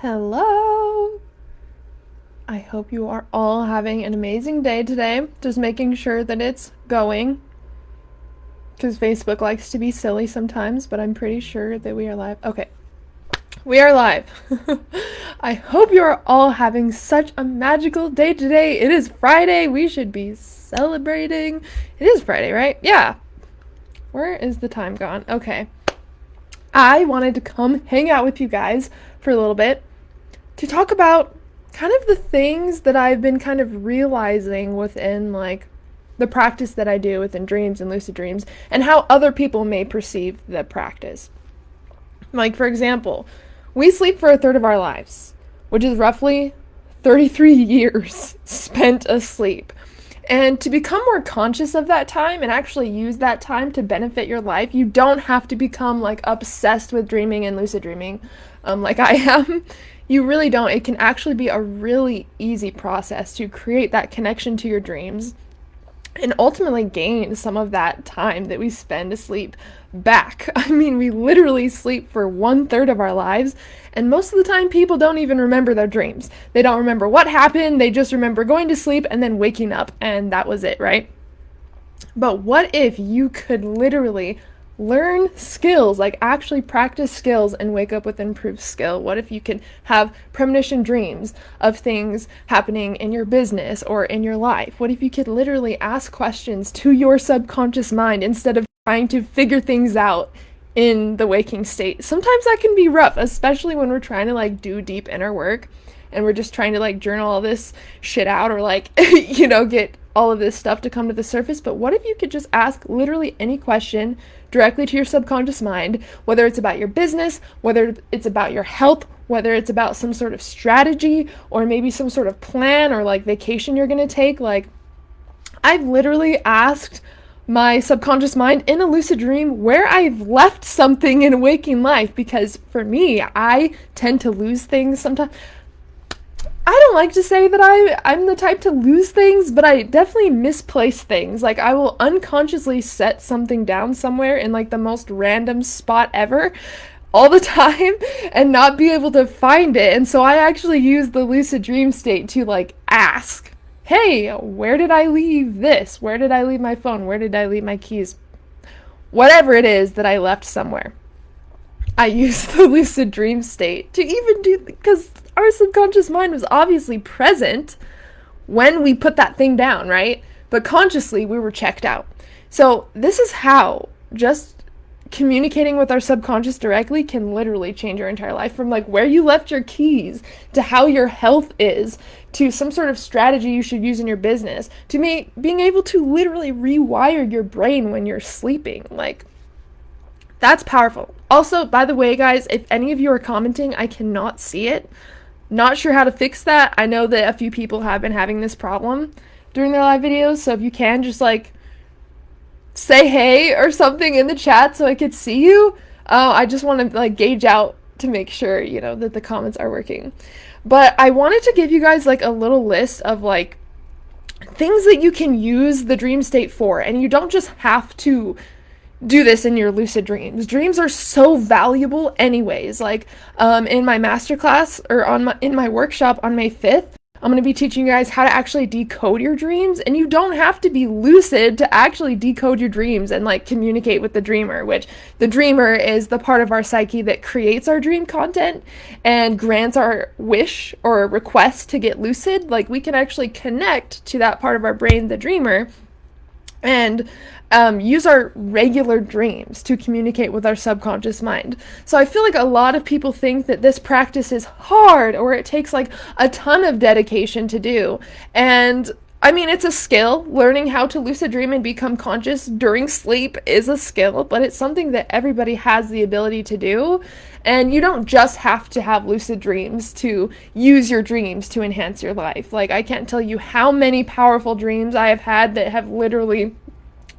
Hello! I hope you are all having an amazing day today. Just making sure that it's going. Because Facebook likes to be silly sometimes, but I'm pretty sure that we are live. Okay. We are live. I hope you are all having such a magical day today. It is Friday. We should be celebrating. It is Friday, right? Yeah. Where is the time gone? Okay. I wanted to come hang out with you guys for a little bit to talk about kind of the things that I've been kind of realizing within like the practice that I do within dreams and lucid dreams and how other people may perceive the practice. Like, for example, we sleep for a third of our lives, which is roughly 33 years spent asleep. And to become more conscious of that time and actually use that time to benefit your life, you don't have to become like obsessed with dreaming and lucid dreaming like I am. You really don't. It can actually be a really easy process to create that connection to your dreams and ultimately gain some of that time that we spend asleep back. I mean, we literally sleep for 1/3 of our lives, and most of the time people don't even remember their dreams. They don't remember what happened, they just remember going to sleep and then waking up, and that was it, right? But what if you could literally learn skills, like actually practice skills and wake up with improved skill? What if you could have premonition dreams of things happening in your business or in your life? What if you could literally ask questions to your subconscious mind instead of trying to figure things out in the waking state? Sometimes that can be rough, especially when we're trying to like do deep inner work and we're just trying to like journal all this shit out or like, get all of this stuff to come to the surface. But what if you could just ask literally any question directly to your subconscious mind, whether it's about your business, whether it's about your health, whether it's about some sort of strategy or maybe some sort of plan or like vacation you're going to take. Like, I've literally asked my subconscious mind in a lucid dream where I've left something in waking life, because for me, I tend to lose things sometimes. I don't like to say that I'm the type to lose things, but I definitely misplace things. Like, I will unconsciously set something down somewhere in like the most random spot ever all the time and not be able to find it. And so I actually use the lucid dream state to like ask, hey, where did I leave this? Where did I leave my phone? Where did I leave my keys? Whatever it is that I left somewhere, I use the lucid dream state to even do, because our subconscious mind was obviously present when we put that thing down, right? But consciously, we were checked out. So this is how just communicating with our subconscious directly can literally change your entire life, from like where you left your keys to how your health is to some sort of strategy you should use in your business to being able to literally rewire your brain when you're sleeping. Like, that's powerful. Also, by the way, guys, if any of you are commenting, I cannot see it. Not sure how to fix that. I know that a few people have been having this problem during their live videos, so if you can just like say hey or something in the chat so I could see you. I just want to like gauge out to make sure, that the comments are working. But I wanted to give you guys like a little list of like things that you can use the dream state for, and you don't just have to do this in your lucid dreams. Dreams are so valuable anyways. Like in my masterclass or in my workshop on May 5th, I'm going to be teaching you guys how to actually decode your dreams, and you don't have to be lucid to actually decode your dreams and like communicate with the dreamer, which the dreamer is the part of our psyche that creates our dream content and grants our wish or request to get lucid. Like, we can actually connect to that part of our brain, the dreamer, and use our regular dreams to communicate with our subconscious mind. So I feel like a lot of people think that this practice is hard or it takes like a ton of dedication to do. And I mean, it's a skill. Learning how to lucid dream and become conscious during sleep is a skill, but it's something that everybody has the ability to do. And you don't just have to have lucid dreams to use your dreams to enhance your life. Like, I can't tell you how many powerful dreams I have had that have literally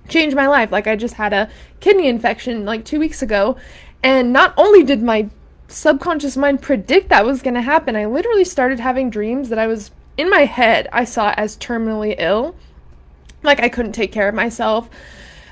changed my life. Like, I just had a kidney infection like 2 weeks ago, and not only did my subconscious mind predict that was going to happen, I literally started having dreams that I was, in my head, I saw as terminally ill. Like, I couldn't take care of myself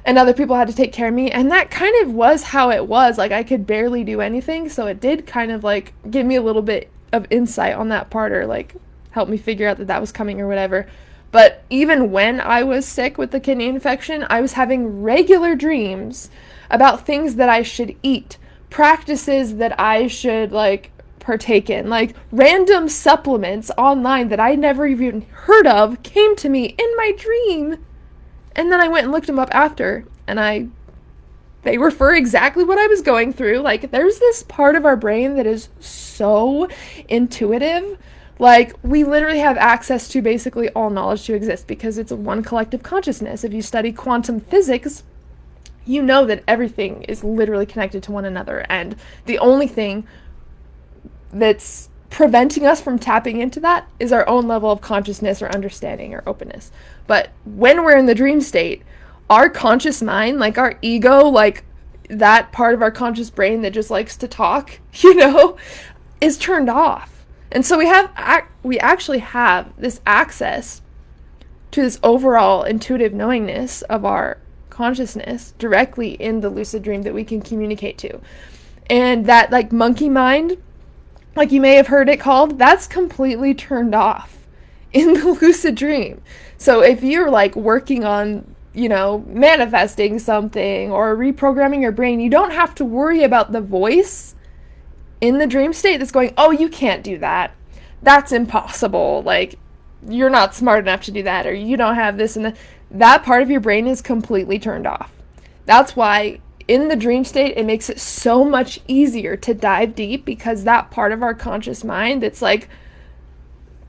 and other people had to take care of me, and that kind of was how it was. Like, I could barely do anything, so it did kind of like give me a little bit of insight on that part, or like help me figure out that that was coming or whatever. But even when I was sick with the kidney infection, I was having regular dreams about things that I should eat, practices that I should like partake in, like random supplements online that I never even heard of came to me in my dream. And then I went and looked them up after, and they were for exactly what I was going through. Like, there's this part of our brain that is so intuitive. Like, we literally have access to basically all knowledge to exist because it's one collective consciousness. If you study quantum physics, you know that everything is literally connected to one another. And the only thing that's preventing us from tapping into that is our own level of consciousness or understanding or openness. But when we're in the dream state, our conscious mind, like our ego, like that part of our conscious brain that just likes to talk, is turned off. And so we actually have this access to this overall intuitive knowingness of our consciousness directly in the lucid dream that we can communicate to. And that like monkey mind, like you may have heard it called, that's completely turned off in the lucid dream. So if you're like working on, manifesting something or reprogramming your brain, you don't have to worry about the voice in the dream state that's going, oh, you can't do that. That's impossible. Like, you're not smart enough to do that, or you don't have this and that. That part of your brain is completely turned off. That's why in the dream state, it makes it so much easier to dive deep, because that part of our conscious mind that's like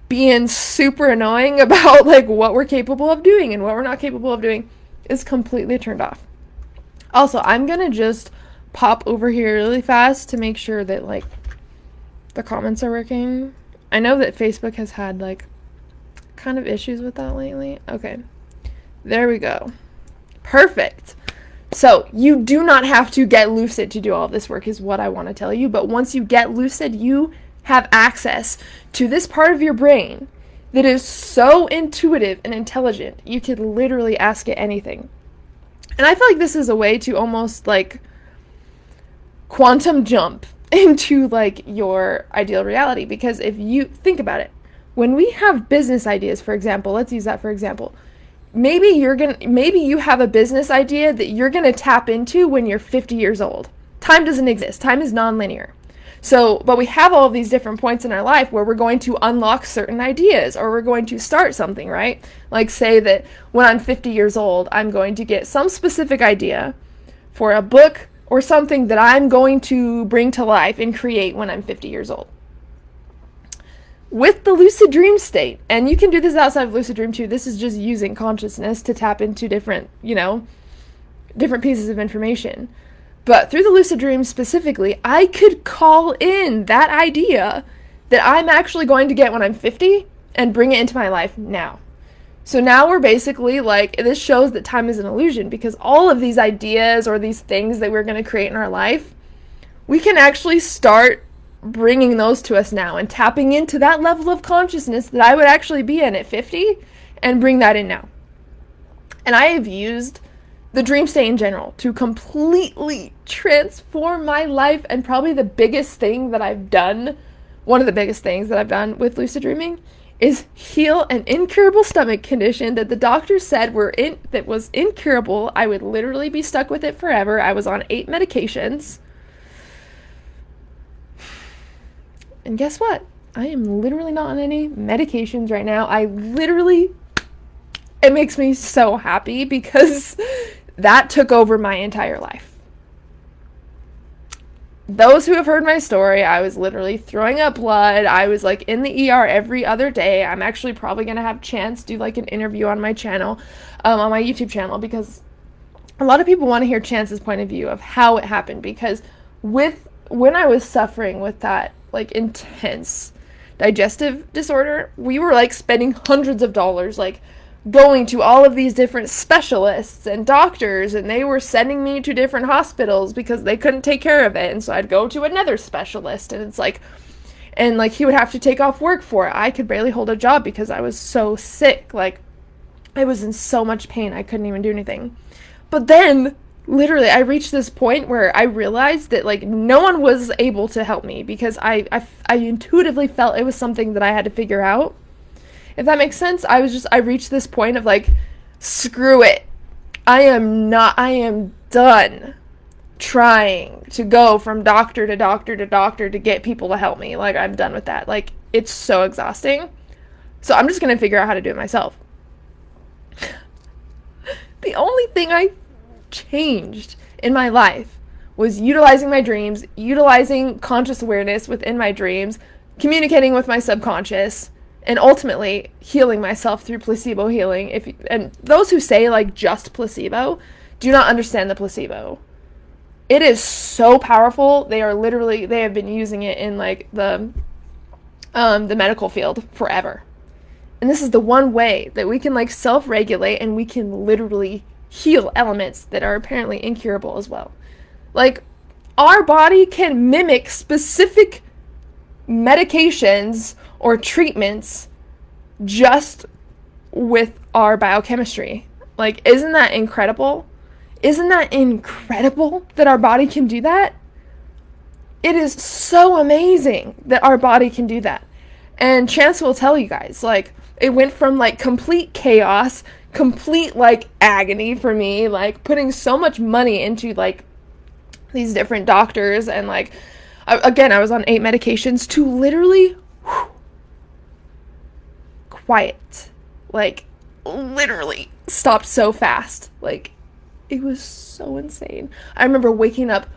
being super annoying about like what we're capable of doing and what we're not capable of doing is completely turned off. Also, I'm gonna just pop over here really fast to make sure that like the comments are working. I know that Facebook has had like kind of issues with that lately. Okay, there we go. Perfect. So you do not have to get lucid to do all of this work, is what I want to tell you. But once you get lucid, you have access to this part of your brain that is so intuitive and intelligent, you could literally ask it anything. And I feel like this is a way to almost like quantum jump into like your ideal reality, because if you think about it, when we have business ideas, for example, let's use that for example. Maybe you have a business idea that you're going to tap into when you're 50 years old. Time doesn't exist. Time is non-linear. So, but we have all of these different points in our life where we're going to unlock certain ideas, or we're going to start something, right? Like say that when I'm 50 years old, I'm going to get some specific idea for a book or something that I'm going to bring to life and create when I'm 50 years old. With the lucid dream state, and you can do this outside of lucid dream too, this is just using consciousness to tap into different, different pieces of information. But through the lucid dream specifically, I could call in that idea that I'm actually going to get when I'm 50 and bring it into my life now. So now we're basically like, this shows that time is an illusion, because all of these ideas or these things that we're going to create in our life, we can actually start bringing those to us now and tapping into that level of consciousness that I would actually be in at 50 and bring that in now. And I have used the dream state in general to completely transform my life, and probably the biggest thing that I've done, one of the biggest things that I've done with lucid dreaming, is heal an incurable stomach condition that the doctor said that was incurable. I would literally be stuck with it forever. I was on 8 medications. And guess what? I am literally not on any medications right now. It makes me so happy, because that took over my entire life. Those who have heard my story, I was literally throwing up blood. I was like in the ER every other day. I'm actually probably going to have Chance do like an interview on my channel, on my YouTube channel, because a lot of people want to hear Chance's point of view of how it happened. Because when I was suffering with that like intense digestive disorder, we were like spending hundreds of dollars, like going to all of these different specialists and doctors, and they were sending me to different hospitals because they couldn't take care of it. And so I'd go to another specialist, and it's like, and like he would have to take off work for it. I could barely hold a job because I was so sick. Like, I was in so much pain, I couldn't even do anything. But then literally, I reached this point where I realized that, like, no one was able to help me because I intuitively felt it was something that I had to figure out. If that makes sense, I reached this point of, like, screw it. I am done trying to go from doctor to doctor to doctor to get people to help me. Like, I'm done with that. Like, it's so exhausting. So I'm just going to figure out how to do it myself. The only thing I changed in my life was utilizing my dreams, utilizing conscious awareness within my dreams, communicating with my subconscious, and ultimately healing myself through placebo healing. And those who say, like, just placebo do not understand the placebo. It is so powerful. They have been using it in, like, the medical field forever. And this is the one way that we can, like, self-regulate, and we can literally heal elements that are apparently incurable as well. Like, our body can mimic specific medications or treatments just with our biochemistry. Like, isn't that incredible? Isn't that incredible that our body can do that? It is so amazing that our body can do that. And Chance will tell you guys, like, it went from, like, complete chaos, complete, like, agony for me, like, putting so much money into, like, these different doctors, and, like, I was on 8 medications, to literally quiet. Like, literally stopped so fast. Like, it was so insane. I remember waking up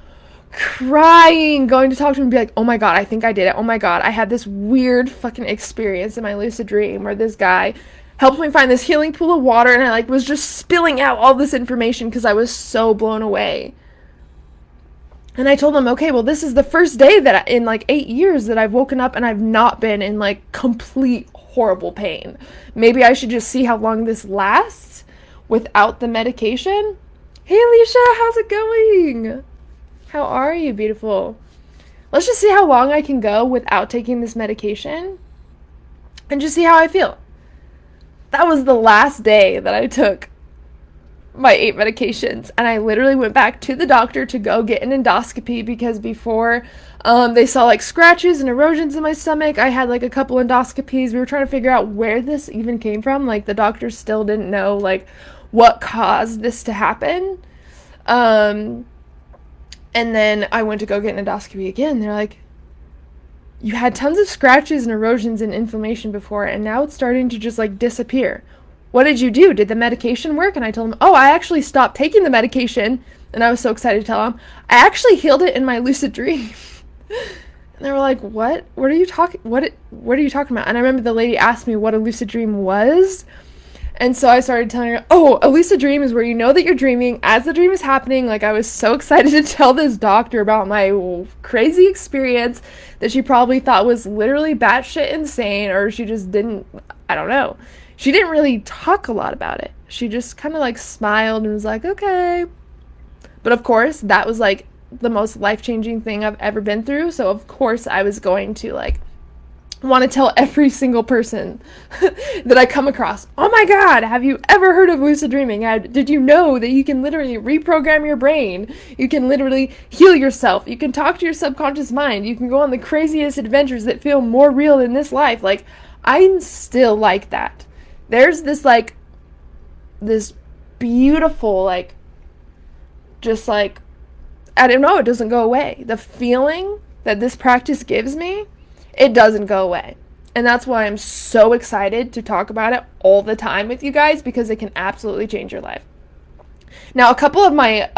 crying, going to talk to him and be like, oh my god, I think I did it. Oh my god, I had this weird fucking experience in my lucid dream where this guy helped me find this healing pool of water, and I, like, was just spilling out all this information because I was so blown away. And I told him, okay, well, this is the first day that in, like, 8 years that I've woken up and I've not been in, like, complete horrible pain. Maybe I should just see how long this lasts without the medication. Hey, Alicia, how's it going? How are you, beautiful? Let's just see how long I can go without taking this medication and just see how I feel. That was the last day that I took my 8 medications, and I literally went back to the doctor to go get an endoscopy because before they saw, like, scratches and erosions in my stomach. I had, like, a couple endoscopies. We were trying to figure out where this even came from. Like, the doctors still didn't know, like, what caused this to happen. And then I went to go get an endoscopy again. They're like, you had tons of scratches and erosions and inflammation before, and now it's starting to just, like, disappear. What did you do? Did the medication work? And I told them, oh, I actually stopped taking the medication. And I was so excited to tell them, I actually healed it in my lucid dream. And they were like, what? What are you talking about? And I remember the lady asked me what a lucid dream was. And so I started telling her, oh, a lucid dream is where you know that you're dreaming as the dream is happening. Like, I was so excited to tell this doctor about my crazy experience that she probably thought was literally batshit insane, or she just didn't, I don't know. She didn't really talk a lot about it. She just kind of, like, smiled and was like, okay. But of course, that was, like, the most life-changing thing I've ever been through. So of course I was going to, like, want to tell every single person that I come across, oh my god, have you ever heard of lucid dreaming? Did you know that you can literally reprogram your brain? You can literally heal yourself. You can talk to your subconscious mind. You can go on the craziest adventures that feel more real than this life. Like, I'm still like that. There's this, like, this beautiful, like, just, like, I don't know, it doesn't go away. The feeling that this practice gives me, it doesn't go away. And that's why I'm so excited to talk about it all the time with you guys, because it can absolutely change your life. Now, a couple of my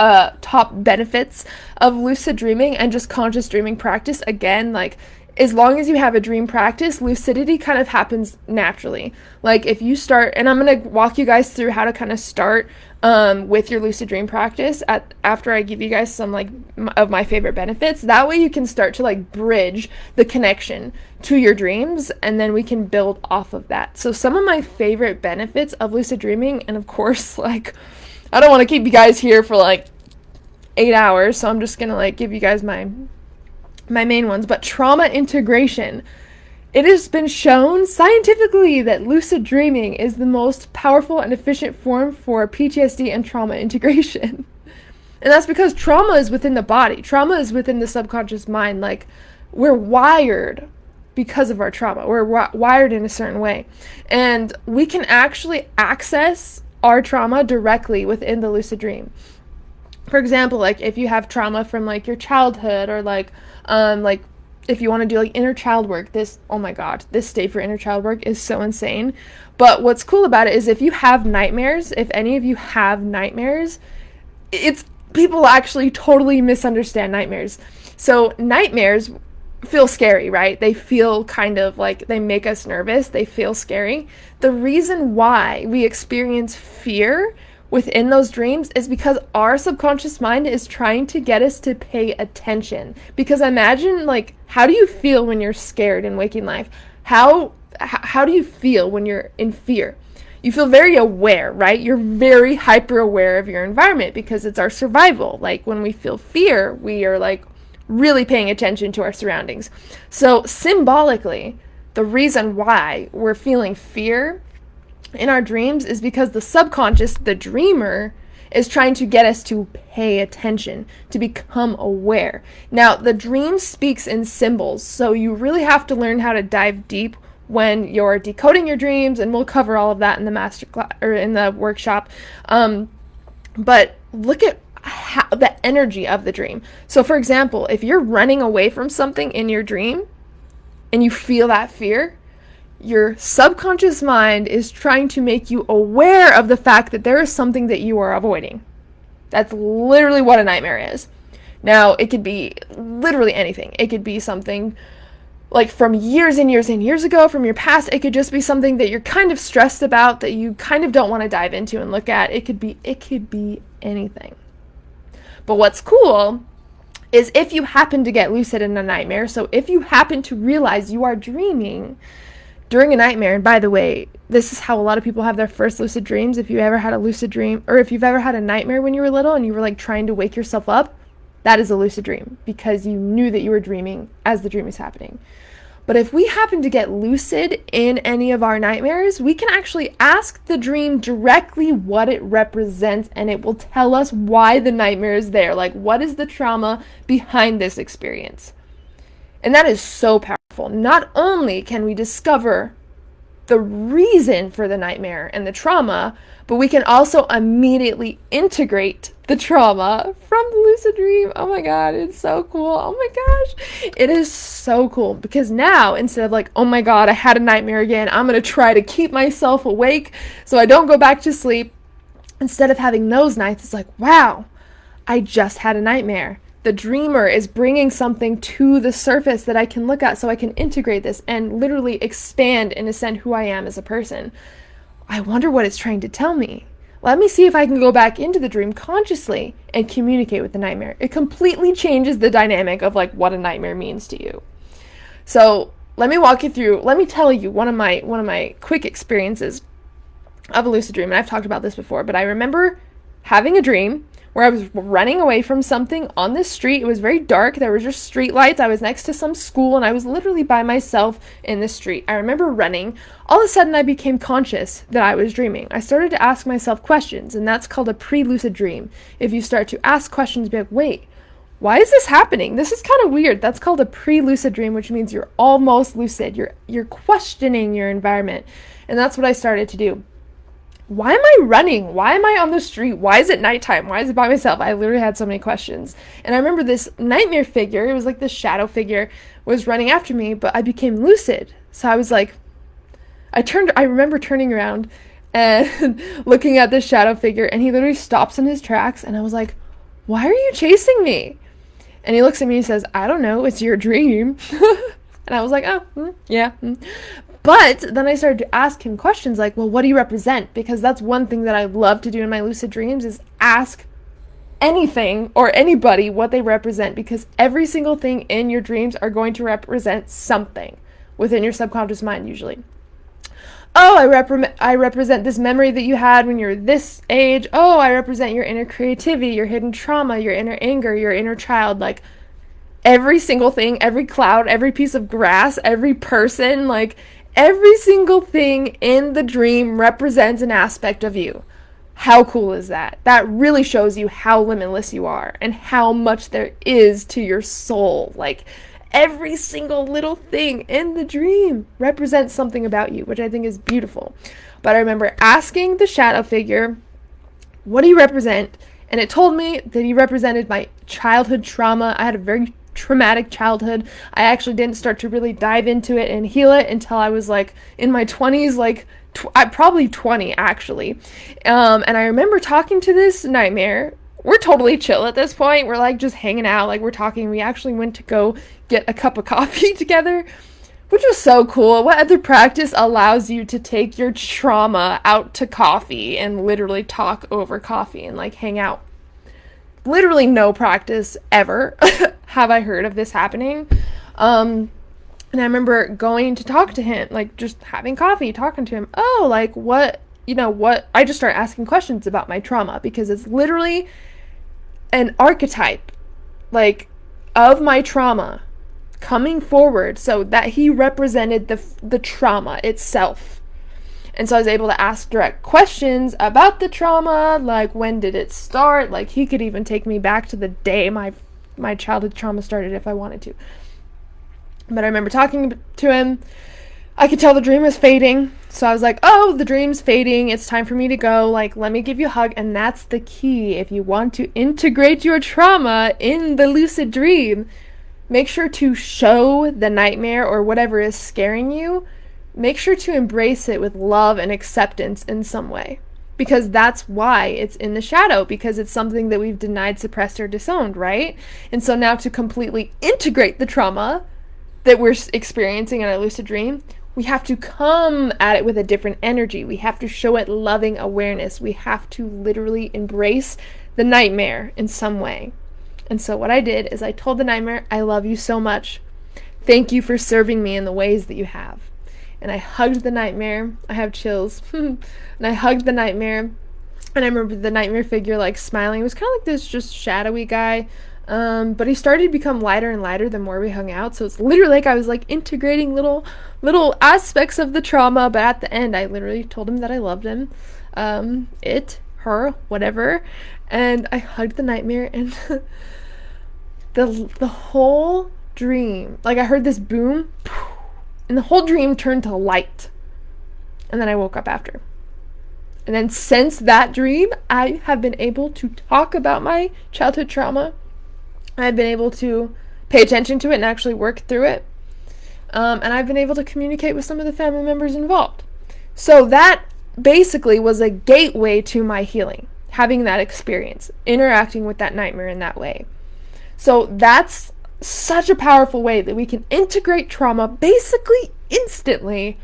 top benefits of lucid dreaming and just conscious dreaming practice, again, like, as long as you have a dream practice, lucidity kind of happens naturally. Like, if you start, and I'm going to walk you guys through how to kind of start with your lucid dream practice after I give you guys some, like, of my favorite benefits. That way you can start to, like, bridge the connection to your dreams, and then we can build off of that. So some of my favorite benefits of lucid dreaming, and of course, like, I don't want to keep you guys here for, like, 8 hours, so I'm just going to, like, give you guys my main ones. But trauma integration. It has been shown scientifically that lucid dreaming is the most powerful and efficient form for PTSD and trauma integration. And that's because trauma is within the body. Trauma is within the subconscious mind. Like, we're wired because of our trauma. We're wired in a certain way. And we can actually access our trauma directly within the lucid dream. For example, like if you have trauma from like your childhood, or like if you want to do like inner child work, oh my god, this state for inner child work is so insane. But what's cool about it is if you have nightmares, if any of you have nightmares, people actually totally misunderstand nightmares. So nightmares feel scary, right? They feel kind of like, they make us nervous. They feel scary. The reason why we experience fear within those dreams is because our subconscious mind is trying to get us to pay attention. Because imagine, like, how do you feel when you're scared in waking life? How do you feel when you're in fear? You feel very aware, right? You're very hyper aware of your environment because it's our survival. Like when we feel fear, we are like really paying attention to our surroundings. So symbolically, the reason why we're feeling fear in our dreams is because the subconscious, the dreamer, is trying to get us to pay attention, to become aware. Now, the dream speaks in symbols, so you really have to learn how to dive deep when you're decoding your dreams, and we'll cover all of that in the masterclass or in the workshop. But look at the energy of the dream. So for example, if you're running away from something in your dream and you feel that fear, your subconscious mind is trying to make you aware of the fact that there is something that you are avoiding. That's literally what a nightmare is. Now, it could be literally anything. It could be something like from years and years and years ago, from your past. It could just be something that you're kind of stressed about, that you kind of don't want to dive into and look at. It could be anything. But what's cool is if you happen to get lucid in a nightmare, so if you happen to realize you are dreaming during a nightmare, and by the way, this is how a lot of people have their first lucid dreams. If you ever had a lucid dream, or if you've ever had a nightmare when you were little and you were like trying to wake yourself up, that is a lucid dream because you knew that you were dreaming as the dream is happening. But if we happen to get lucid in any of our nightmares, we can actually ask the dream directly what it represents, and it will tell us why the nightmare is there. Like, what is the trauma behind this experience? And that is so powerful. Not only can we discover the reason for the nightmare and the trauma, but we can also immediately integrate the trauma from the lucid dream. Oh my god, it's so cool. Oh my gosh, it is so cool, because now instead of like, oh my god, I had a nightmare again, I'm gonna try to keep myself awake so I don't go back to sleep, instead of having those nights, it's like, wow, I just had a nightmare. The dreamer is bringing something to the surface that I can look at so I can integrate this and literally expand and ascend who I am as a person. I wonder what it's trying to tell me. Let me see if I can go back into the dream consciously and communicate with the nightmare. It completely changes the dynamic of like what a nightmare means to you. So let me tell you one of my quick experiences of a lucid dream. And I've talked about this before, but I remember having a dream where I was running away from something on this street. It was very dark. There were just street lights. I was next to some school, and I was literally by myself in the street. I remember running. All of a sudden, I became conscious that I was dreaming. I started to ask myself questions, and that's called a pre-lucid dream. If you start to ask questions, be like, wait, why is this happening? This is kind of weird. That's called a pre-lucid dream, which means you're almost lucid. You're questioning your environment, and that's what I started to do. Why am I running? Why am I on the street? Why is it nighttime? Why is it by myself? I literally had so many questions. And I remember this nightmare figure, it was like this shadow figure, was running after me, but I became lucid. So I was like, I remember turning around and looking at this shadow figure, and he literally stops in his tracks, and I was like, why are you chasing me? And he looks at me and says, I don't know, it's your dream. And I was like, oh, yeah. But then I started to ask him questions like, well, what do you represent? Because that's one thing that I love to do in my lucid dreams is ask anything or anybody what they represent, because every single thing in your dreams are going to represent something within your subconscious mind usually. Oh, I represent this memory that you had when you were this age. Oh, I represent your inner creativity, your hidden trauma, your inner anger, your inner child. Like every single thing, every cloud, every piece of grass, every person, like every single thing in the dream represents an aspect of you. How cool is that? That really shows you how limitless you are and how much there is to your soul. Like, every single little thing in the dream represents something about you, which I think is beautiful. But I remember asking the shadow figure, what do you represent? And it told me that he represented my childhood trauma. I had a very traumatic childhood. I actually didn't start to really dive into it and heal it until I was like in my 20s, like probably 20 actually. And I remember talking to this nightmare. We're totally chill at this point. We're like just hanging out, like we're talking. We actually went to go get a cup of coffee together, which was so cool. What other practice allows you to take your trauma out to coffee and literally talk over coffee and like hang out? Literally no practice ever have I heard of this happening. And I remember going to talk to him, like just having coffee, talking to him. Oh, like what, I just start asking questions about my trauma because it's literally an archetype, like, of my trauma coming forward, so that he represented the trauma itself. And so I was able to ask direct questions about the trauma, like when did it start? Like he could even take me back to the day my childhood trauma started if I wanted to. But I remember talking to him. I could tell the dream was fading. So I was like, oh, the dream's fading. It's time for me to go. Like, let me give you a hug. And that's the key. If you want to integrate your trauma in the lucid dream, make sure to show the nightmare or whatever is scaring you. Make sure to embrace it with love and acceptance in some way. Because that's why it's in the shadow. Because it's something that we've denied, suppressed, or disowned, right? And so now to completely integrate the trauma that we're experiencing in our lucid dream, we have to come at it with a different energy. We have to show it loving awareness. We have to literally embrace the nightmare in some way. And so what I did is I told the nightmare, I love you so much. Thank you for serving me in the ways that you have. And I hugged the nightmare. I have chills. And I hugged the nightmare. And I remember the nightmare figure like smiling. It was kind of like this just shadowy guy. But he started to become lighter and lighter the more we hung out. So it's literally like I was like integrating little aspects of the trauma. But at the end, I literally told him that I loved him. It, her, whatever. And I hugged the nightmare, and the whole dream, like I heard this boom, and the whole dream turned to light. And then I woke up after. And then since that dream, I have been able to talk about my childhood trauma. I've been able to pay attention to it and actually work through it. And I've been able to communicate with some of the family members involved. So that basically was a gateway to my healing, having that experience, interacting with that nightmare in that way. So that's such a powerful way that we can integrate trauma basically instantly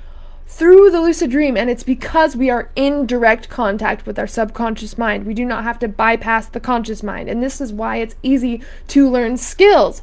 through the lucid dream. And it's because we are in direct contact with our subconscious mind. We do not have to bypass the conscious mind. And this is why it's easy to learn skills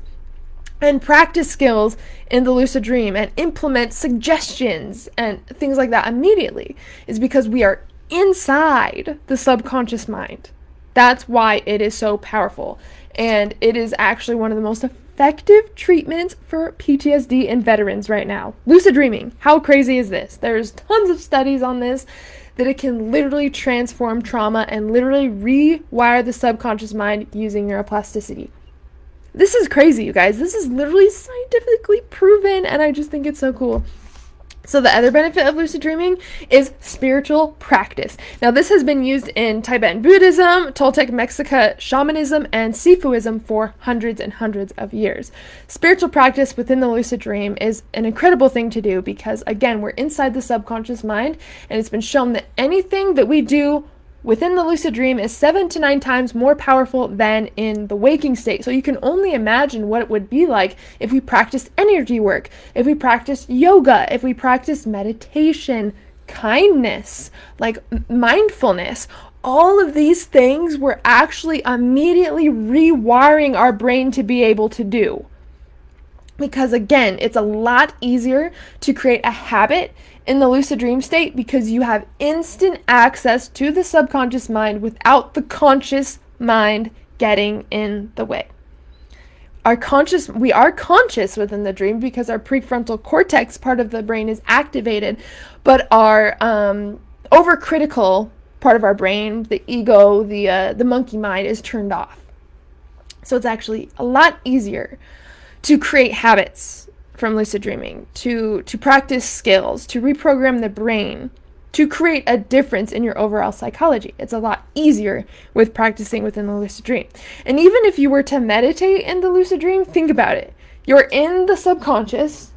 and practice skills in the lucid dream and implement suggestions and things like that immediately, is because we are inside the subconscious mind. That's why it is so powerful. And it is actually one of the most effective treatments for PTSD in veterans right now. Lucid dreaming. How crazy is this? There's tons of studies on this, that it can literally transform trauma and literally rewire the subconscious mind using neuroplasticity. This is crazy, you guys. This is literally scientifically proven, and I just think it's so cool. So the other benefit of lucid dreaming is spiritual practice. Now, this has been used in Tibetan Buddhism, Toltec Mexica shamanism, and Sifuism for hundreds and hundreds of years. Spiritual practice within the lucid dream is an incredible thing to do because, again, we're inside the subconscious mind, and it's been shown that anything that we do within the lucid dream is 7 to 9 times more powerful than in the waking state. So you can only imagine what it would be like if we practiced energy work, if we practiced yoga, if we practiced meditation, kindness, like mindfulness. All of these things we're actually immediately rewiring our brain to be able to do. Because again, it's a lot easier to create a habit in the lucid dream state because you have instant access to the subconscious mind without the conscious mind getting in the way. We are conscious within the dream because our prefrontal cortex part of the brain is activated, but our overcritical part of our brain, the ego, the monkey mind, is turned off. So it's actually a lot easier to create habits from lucid dreaming, to practice skills, to reprogram the brain, to create a difference in your overall psychology. It's a lot easier with practicing within the lucid dream. And even if you were to meditate in the lucid dream, think about it. You're in the subconscious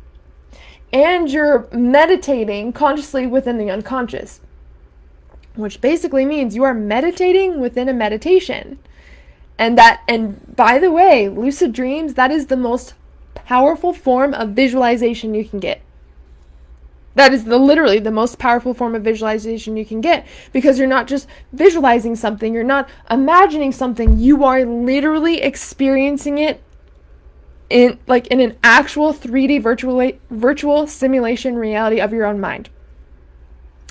and you're meditating consciously within the unconscious, which basically means you are meditating within a meditation. And by the way, lucid dreams, that is the most powerful form of visualization you can get. That is literally the most powerful form of visualization you can get, because you're not just visualizing something, you're not imagining something, you are literally experiencing it in an actual 3D virtual simulation reality of your own mind.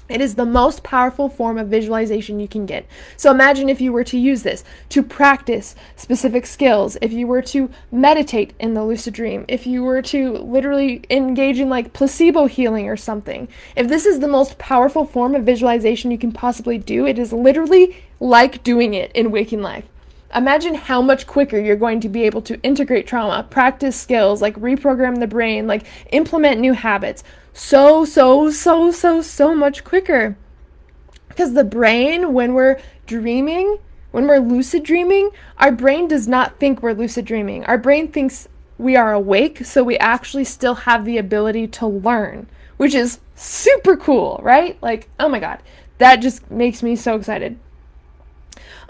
It is the most powerful form of visualization you can get. So imagine if you were to use this to practice specific skills, if you were to meditate in the lucid dream, if you were to literally engage in like placebo healing or something. If this is the most powerful form of visualization you can possibly do, it is literally like doing it in waking life. Imagine how much quicker you're going to be able to integrate trauma, practice skills, like reprogram the brain, like implement new habits. So much quicker. Because the brain, when we're dreaming, when we're lucid dreaming, our brain does not think we're lucid dreaming. Our brain thinks we are awake, so we actually still have the ability to learn, which is super cool, right? Like, oh my God, that just makes me so excited.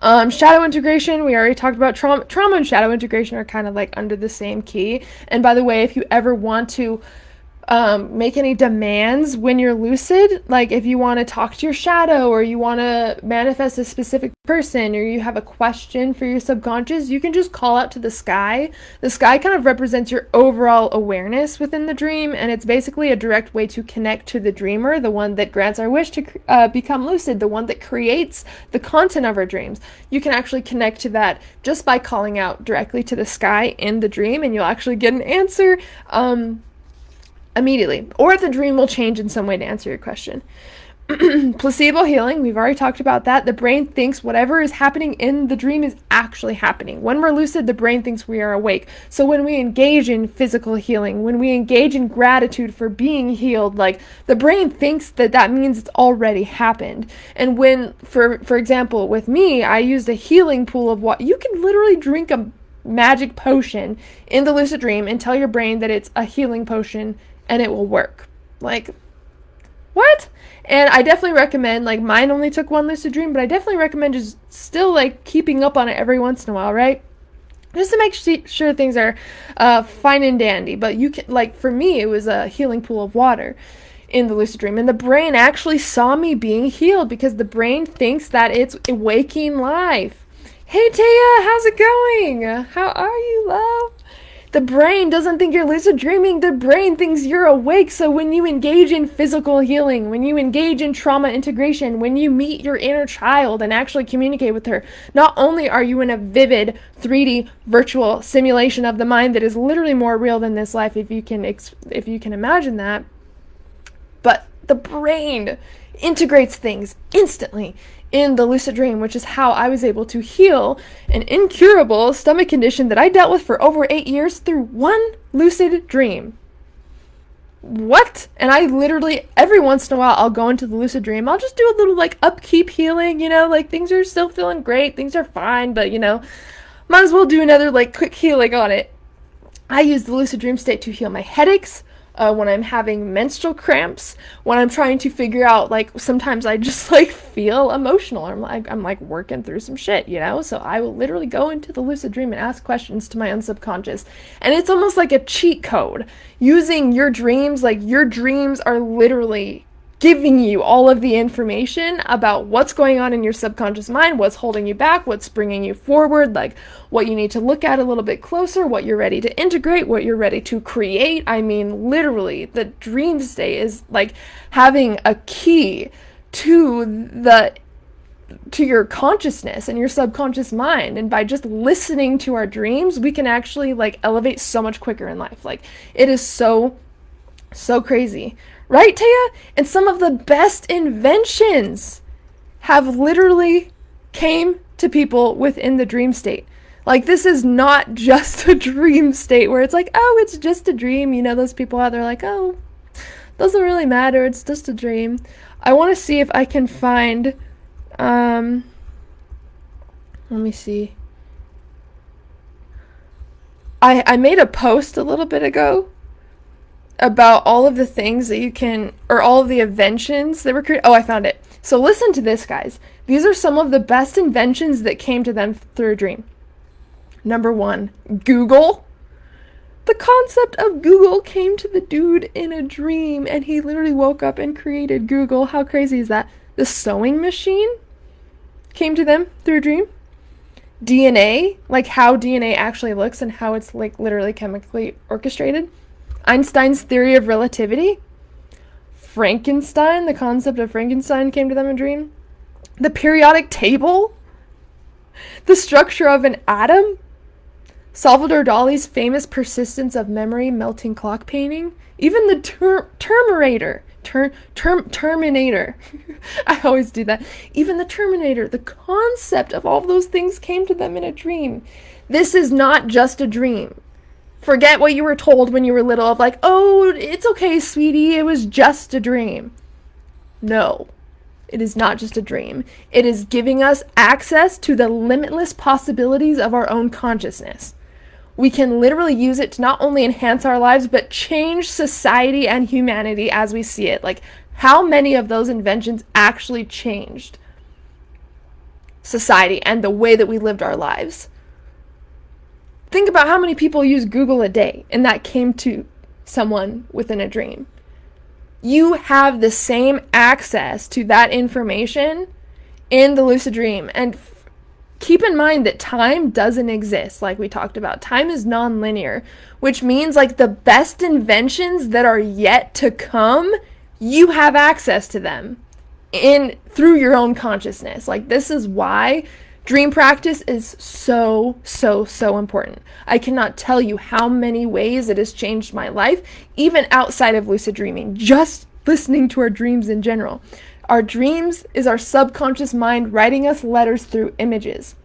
Shadow integration, we already talked about. Trauma and shadow integration are kind of like under the same key. And by the way, if you ever want to make any demands when you're lucid, like if you want to talk to your shadow, or you want to manifest a specific person, or you have a question for your subconscious, you can just call out to the sky. The sky kind of represents your overall awareness within the dream, and it's basically a direct way to connect to the dreamer, the one that grants our wish to become lucid, the one that creates the content of our dreams. You can actually connect to that just by calling out directly to the sky in the dream, and you'll actually get an answer immediately, or the dream will change in some way to answer your question. Placebo healing, we've already talked about that. The brain thinks whatever is happening in the dream is actually happening. When we're lucid, the brain thinks we are awake. So when we engage in physical healing, when we engage in gratitude for being healed, like the brain thinks that means it's already happened. And when, for example, with me, I used a healing pool of water. You can literally drink a magic potion in the lucid dream and tell your brain that it's a healing potion, and it will work. Like, what? And I definitely recommend, like, mine only took one lucid dream, but I definitely recommend just still, like, keeping up on it every once in a while, right? Just to make sure things are fine and dandy. But you can, like, for me, it was a healing pool of water in the lucid dream. And the brain actually saw me being healed, because the brain thinks that it's a waking life. Hey, Taya, how's it going? How are you, love? The brain doesn't think you're lucid dreaming. The brain thinks you're awake. So when you engage in physical healing, when you engage in trauma integration, when you meet your inner child and actually communicate with her, not only are you in a vivid 3D virtual simulation of the mind that is literally more real than this life, if you can imagine that, but the brain integrates things instantly in the lucid dream, which is how I was able to heal an incurable stomach condition that I dealt with for over 8 years through one lucid dream. What? And I literally, every once in a while, I'll go into the lucid dream. I'll just do a little like upkeep healing, like things are still feeling great, things are fine, but might as well do another like quick healing on it. I use the lucid dream state to heal my headaches, when I'm having menstrual cramps, when I'm trying to figure out, like, sometimes I just, like, feel emotional. I'm like working through some shit, So I will literally go into the lucid dream and ask questions to my own subconscious. And it's almost like a cheat code. Using your dreams, like, your dreams are literally giving you all of the information about what's going on in your subconscious mind, what's holding you back, what's bringing you forward, like what you need to look at a little bit closer, what you're ready to integrate, what you're ready to create. I mean, literally, the dream state is like having a key to your consciousness and your subconscious mind. And by just listening to our dreams, we can actually like elevate so much quicker in life. Like, it is so crazy. Right, Taya? And some of the best inventions have literally came to people within the dream state. Like, this is not just a dream state where it's like, oh, it's just a dream. You know, those people out there like, oh, doesn't really matter. It's just a dream. I want to see if I can find, let me see. I made a post a little bit ago about all of the things that you can, or all of the inventions that were created. Oh, I found it. So listen to this, guys. These are some of the best inventions that came to them through a dream. Number 1, Google. The concept of Google came to the dude in a dream, and he literally woke up and created Google. How crazy is that? The sewing machine came to them through a dream. DNA, like how DNA actually looks and how it's like literally chemically orchestrated. Einstein's theory of relativity. Frankenstein, the concept of Frankenstein came to them in a dream. The periodic table. The structure of an atom. Salvador Dali's famous persistence of memory melting clock painting. Even the Terminator. Terminator. I always do that. Even the Terminator, the concept of all of those things came to them in a dream. This is not just a dream. Forget what you were told when you were little of like, oh, it's okay, sweetie, it was just a dream. No, it is not just a dream. It is giving us access to the limitless possibilities of our own consciousness. We can literally use it to not only enhance our lives, but change society and humanity as we see it. Like, how many of those inventions actually changed society and the way that we lived our lives? Think about how many people use Google a day, and that came to someone within a dream. You have the same access to that information in the lucid dream. And keep in mind that time doesn't exist, like we talked about. Time is non-linear, which means like the best inventions that are yet to come, you have access to them through your own consciousness. Like, this is why dream practice is so important. I cannot tell you how many ways it has changed my life, even outside of lucid dreaming, just listening to our dreams in general. Our dreams is our subconscious mind writing us letters through images.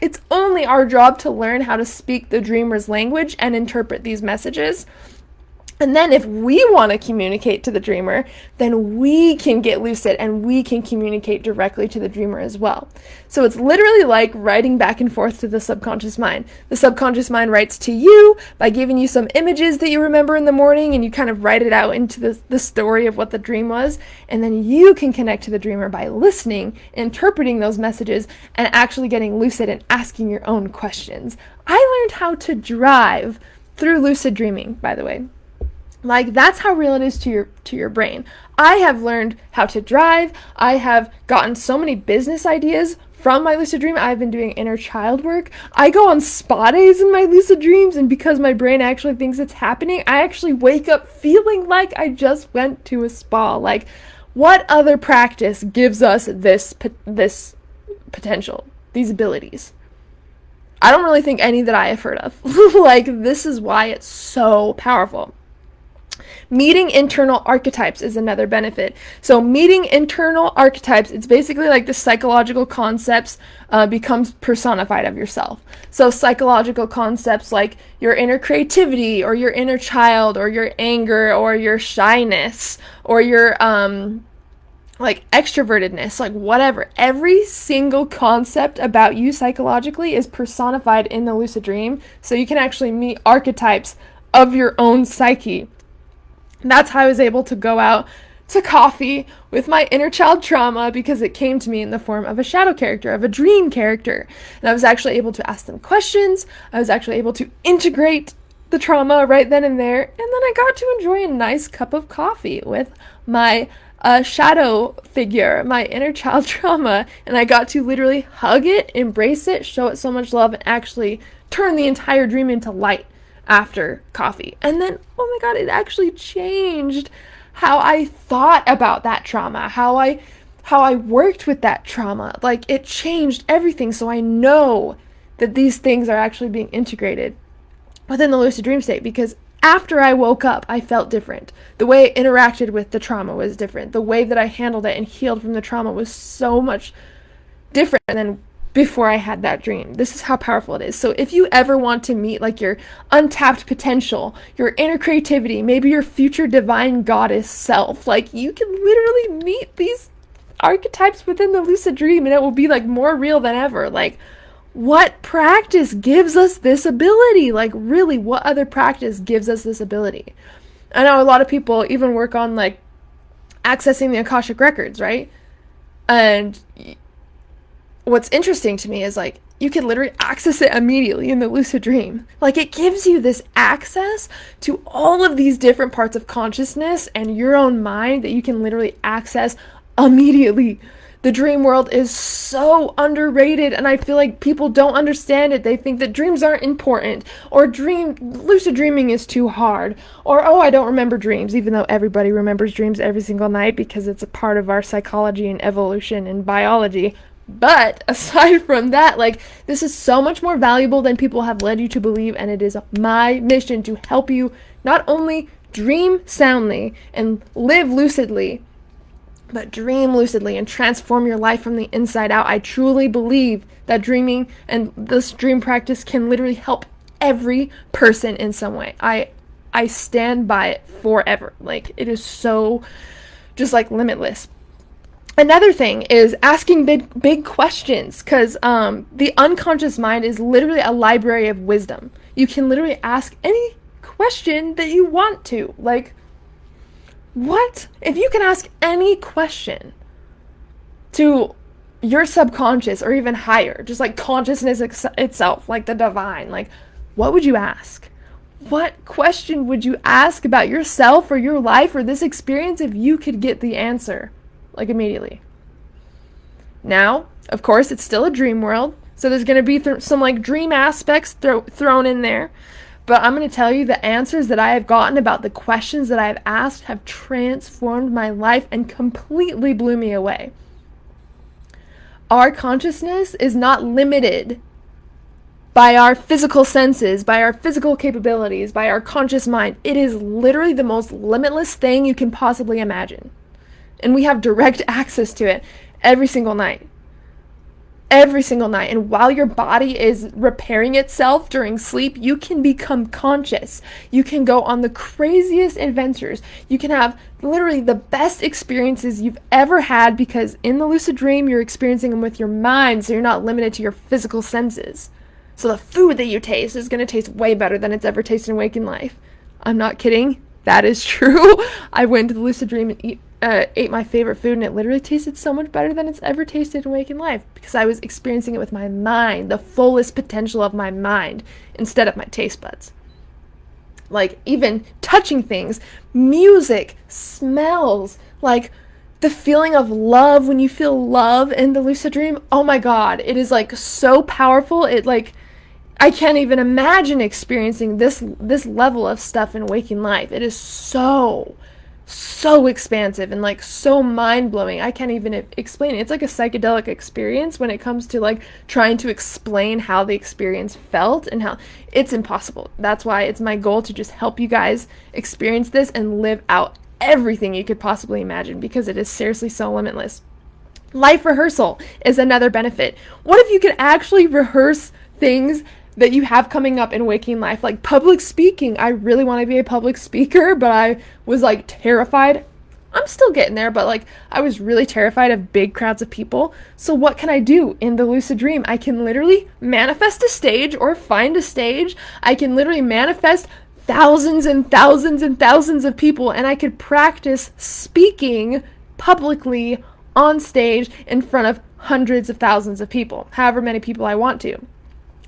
It's only our job to learn how to speak the dreamer's language and interpret these messages. And then if we want to communicate to the dreamer, then we can get lucid and we can communicate directly to the dreamer as well. So it's literally like writing back and forth to the subconscious mind. The subconscious mind writes to you by giving you some images that you remember in the morning, and you kind of write it out into the story of what the dream was. And then you can connect to the dreamer by listening, interpreting those messages, and actually getting lucid and asking your own questions. I learned how to drive through lucid dreaming, by the way. Like, that's how real it is to your brain. I have learned how to drive. I have gotten so many business ideas from my lucid dream. I've been doing inner child work. I go on spa days in my lucid dreams, and because my brain actually thinks it's happening, I actually wake up feeling like I just went to a spa. Like, what other practice gives us this potential, these abilities? I don't really think any that I have heard of. Like, this is why it's so powerful. Meeting internal archetypes is another benefit. So meeting internal archetypes, it's basically like the psychological concepts becomes personified of yourself. So psychological concepts like your inner creativity, or your inner child, or your anger, or your shyness, or your like extrovertedness, like whatever. Every single concept about you psychologically is personified in the lucid dream. So you can actually meet archetypes of your own psyche. That's how I was able to go out to coffee with my inner child trauma, because it came to me in the form of a shadow character, of a dream character. And I was actually able to ask them questions. I was actually able to integrate the trauma right then and there. And then I got to enjoy a nice cup of coffee with my shadow figure, my inner child trauma. And I got to literally hug it, embrace it, show it so much love, and actually turn the entire dream into light after coffee. And then, oh my God, it actually changed how I thought about that trauma, how I worked with that trauma. Like, it changed everything. So I know that these things are actually being integrated within the lucid dream state, because After I woke up, I felt different. The way I interacted with the trauma was different. The way that I handled it and healed from the trauma was so much different than before I had that dream. This is how powerful it is. So if you ever want to meet like your untapped potential, your inner creativity, maybe your future divine goddess self, like you can literally meet these archetypes within the lucid dream and it will be like more real than ever. Like, what practice gives us this ability? Like, really, what other practice gives us this ability? I know a lot of people even work on like accessing the Akashic records, right? And what's interesting to me is like you can literally access it immediately in the lucid dream. Like, it gives you this access to all of these different parts of consciousness and your own mind that you can literally access immediately. The dream world is so underrated, and I feel like people don't understand it. They think that dreams aren't important, or lucid dreaming is too hard, or, oh, I don't remember dreams, even though everybody remembers dreams every single night because it's a part of our psychology and evolution and biology. But aside from that, like, this is so much more valuable than people have led you to believe, and it is my mission to help you not only dream soundly and live lucidly, but dream lucidly and transform your life from the inside out. I truly believe that dreaming and this dream practice can literally help every person in some way. I stand by it forever. Like, it is so just like limitless. Another thing is asking big questions, because the unconscious mind is literally a library of wisdom. You can literally ask any question that you want to. Like, what? If you can ask any question to your subconscious or even higher, just like consciousness itself, like the divine, like, what would you ask? What question would you ask about yourself or your life or this experience if you could get the answer, like, immediately? Now, of course, it's still a dream world, so there's going to be some like dream aspects thrown in there. But I'm going to tell you the answers that I have gotten about the questions that I have asked have transformed my life and completely blew me away. Our consciousness is not limited by our physical senses, by our physical capabilities, by our conscious mind. It is literally the most limitless thing you can possibly imagine. And we have direct access to it every single night. Every single night. And while your body is repairing itself during sleep, you can become conscious. You can go on the craziest adventures. You can have literally the best experiences you've ever had, because in the lucid dream, you're experiencing them with your mind, so you're not limited to your physical senses. So the food that you taste is going to taste way better than it's ever tasted in waking life. I'm not kidding. That is true. I went to the lucid dream and ate my favorite food, and it literally tasted so much better than it's ever tasted in waking life, because I was experiencing it with my mind, the fullest potential of my mind, instead of my taste buds. Like, even touching things, music, smells, like the feeling of love when you feel love in the lucid dream. Oh my God, it is like so powerful. It like, I can't even imagine experiencing this level of stuff in waking life. It is so expansive and like so mind-blowing. I can't even explain it. It's like a psychedelic experience when it comes to like trying to explain how the experience felt, and how it's impossible. That's why it's my goal to just help you guys experience this and live out everything you could possibly imagine, because it is seriously so limitless. Life rehearsal is another benefit. What if you could actually rehearse things that you have coming up in waking life, like public speaking? I really want to be a public speaker, but I was like terrified. I'm still getting there, but like I was really terrified of big crowds of people. So what can I do in the lucid dream? I can literally manifest a stage or find a stage. I can literally manifest thousands and thousands and thousands of people, and I could practice speaking publicly on stage in front of hundreds of thousands of people, however many people I want to.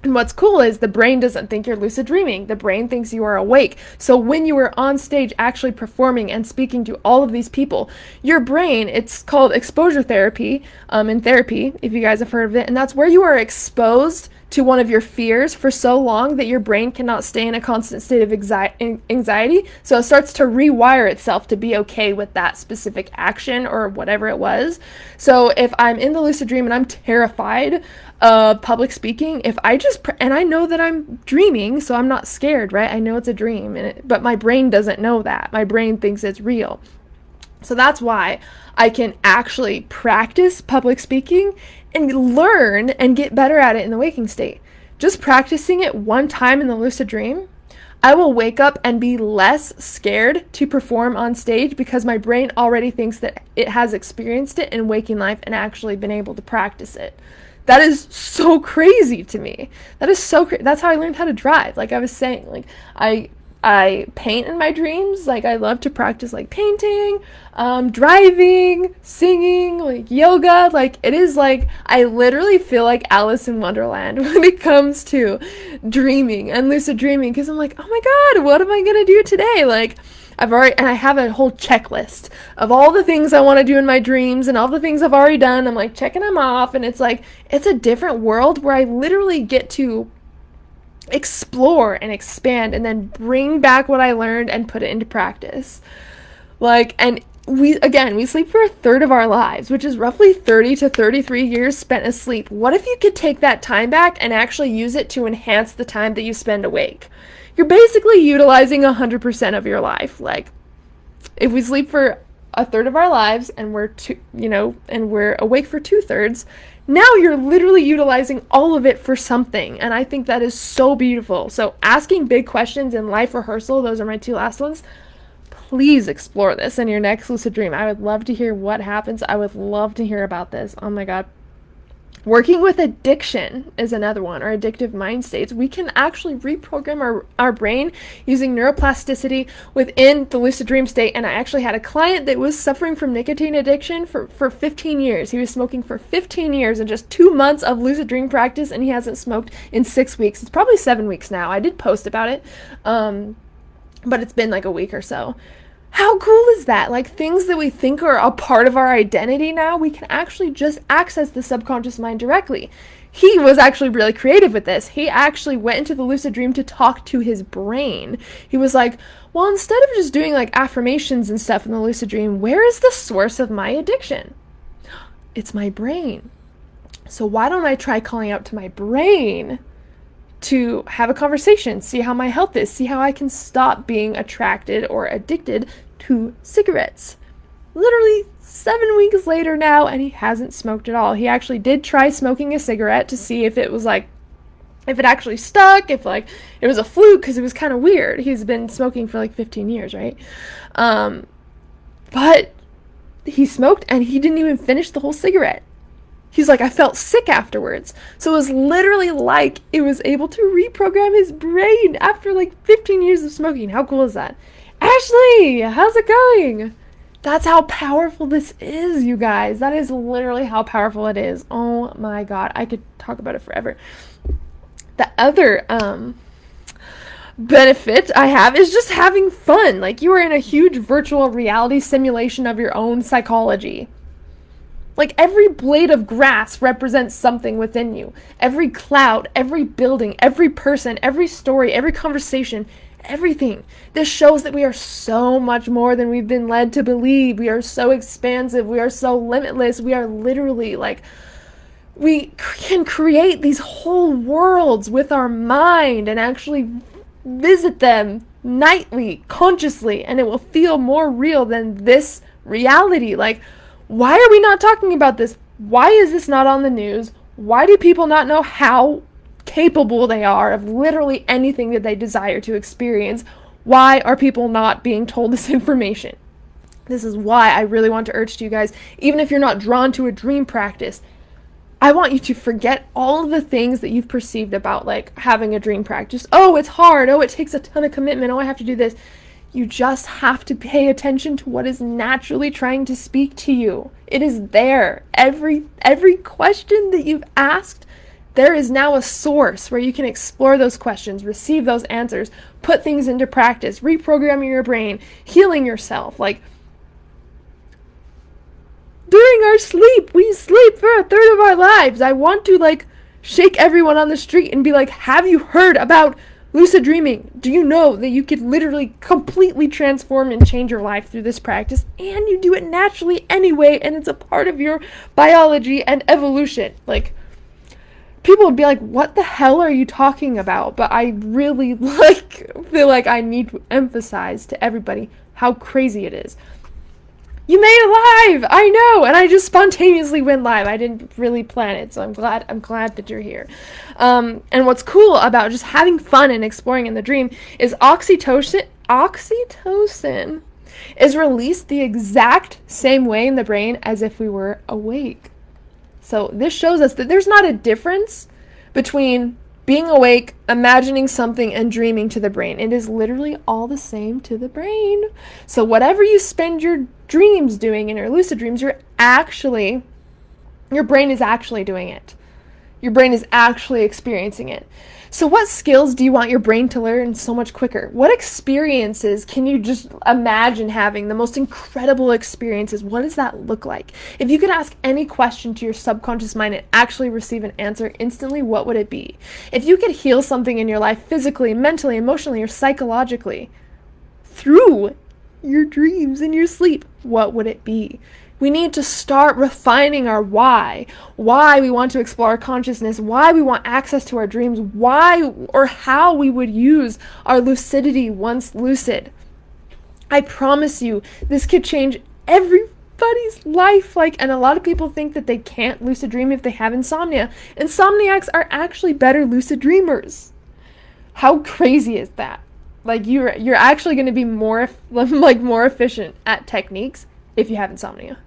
And what's cool is the brain doesn't think you're lucid dreaming. The brain thinks you are awake. So when you are on stage actually performing and speaking to all of these people, your brain, it's called exposure therapy in therapy, if you guys have heard of it, and that's where you are exposed to one of your fears for so long that your brain cannot stay in a constant state of anxiety. So it starts to rewire itself to be okay with that specific action or whatever it was. So if I'm in the lucid dream and I'm terrified of public speaking, if I just, and I know that I'm dreaming, so I'm not scared, right? I know it's a dream, but my brain doesn't know that. My brain thinks it's real. So that's why I can actually practice public speaking and learn and get better at it in the waking state. Just practicing it one time in the lucid dream, I will wake up and be less scared to perform on stage because my brain already thinks that it has experienced it in waking life and actually been able to practice it. That is so crazy to me. That is so crazy. That's how I learned how to drive. Like I was saying, like I paint in my dreams. Like I love to practice like painting, driving, singing, like yoga. Like it is like I literally feel like Alice in Wonderland when it comes to dreaming and lucid dreaming, because I'm like, oh my God, what am I gonna do today? Like I have a whole checklist of all the things I want to do in my dreams and all the things I've already done. I'm like checking them off, and it's like it's a different world where I literally get to explore and expand and then bring back what I learned and put it into practice. Like, and we sleep for a third of our lives, which is roughly 30 to 33 years spent asleep. What if you could take that time back and actually use it to enhance the time that you spend awake? You're basically utilizing 100% of your life. Like, if we sleep for a third of our lives and we're awake for 2/3, now you're literally utilizing all of it for something. And I think that is so beautiful. So asking big questions in life rehearsal, those are my 2 last ones. Please explore this in your next lucid dream. I would love to hear what happens. I would love to hear about this. Oh my God. Working with addiction is another one, or addictive mind states. We can actually reprogram our brain using neuroplasticity within the lucid dream state. And I actually had a client that was suffering from nicotine addiction for 15 years. He was smoking for 15 years and just 2 months of lucid dream practice, and he hasn't smoked in 6 weeks. It's probably 7 weeks now. I did post about it, but it's been like a week or so. How cool is that? Like, things that we think are a part of our identity now, we can actually just access the subconscious mind directly. He was actually really creative with this. He actually went into the lucid dream to talk to his brain. He was like, well, instead of just doing like affirmations and stuff in the lucid dream, where is the source of my addiction? It's my brain. So why don't I try calling out to my brain to have a conversation, see how my health is, see how I can stop being attracted or addicted to cigarettes. Literally 7 weeks later now, and he hasn't smoked at all. He actually did try smoking a cigarette to see if it was like, if it actually stuck, if like it was a fluke, because it was kind of weird. He's been smoking for like 15 years, right? But he smoked and he didn't even finish the whole cigarette. He's like, I felt sick afterwards. So it was literally like it was able to reprogram his brain after like 15 years of smoking. How cool is that? Ashley, how's it going? That's how powerful this is, you guys. That is literally how powerful it is. Oh my God. I could talk about it forever. The other benefit I have is just having fun. Like, you are in a huge virtual reality simulation of your own psychology. Like, every blade of grass represents something within you. Every cloud, every building, every person, every story, every conversation, everything. This shows that we are so much more than we've been led to believe. We are so expansive. We are so limitless. We are literally like, we can create these whole worlds with our mind and actually visit them nightly, consciously, and it will feel more real than this reality. Like, why are we not talking about this? Why is this not on the news? Why do people not know how capable they are of literally anything that they desire to experience? Why are people not being told this information? This is why I really want to urge to you guys, even if you're not drawn to a dream practice, I want you to forget all of the things that you've perceived about like having a dream practice. Oh, it's hard. Oh, it takes a ton of commitment. Oh, I have to do this. You just have to pay attention to what is naturally trying to speak to you. It is there. Every question that you've asked, there is now a source where you can explore those questions, receive those answers, put things into practice, reprogramming your brain, healing yourself. Like, during our sleep, we sleep for a third of our lives. I want to like shake everyone on the street and be like, have you heard about lucid dreaming? Do you know that you could literally completely transform and change your life through this practice, and you do it naturally anyway, and it's a part of your biology and evolution? Like, people would be like, what the hell are you talking about? But I really feel like I need to emphasize to everybody how crazy it is. You made it live! I know! And I just spontaneously went live. I didn't really plan it, so I'm glad that you're here. And what's cool about just having fun and exploring in the dream is oxytocin is released the exact same way in the brain as if we were awake. So this shows us that there's not a difference between being awake, imagining something, and dreaming to the brain. It is literally all the same to the brain. So whatever you spend your dreams doing in your lucid dreams, your brain is actually doing it. Your brain is actually experiencing it. So what skills do you want your brain to learn so much quicker? What experiences can you just imagine having? The most incredible experiences. What does that look like? If you could ask any question to your subconscious mind and actually receive an answer instantly, what would it be? If you could heal something in your life physically, mentally, emotionally, or psychologically through your dreams in your sleep, what would it be? We need to start refining our why we want to explore our consciousness, why we want access to our dreams, why or how we would use our lucidity once lucid. I promise you, this could change everybody's life. And a lot of people think that they can't lucid dream if they have insomnia. Insomniacs are actually better lucid dreamers. How crazy is that? You're actually going to be more efficient at techniques if you have insomnia.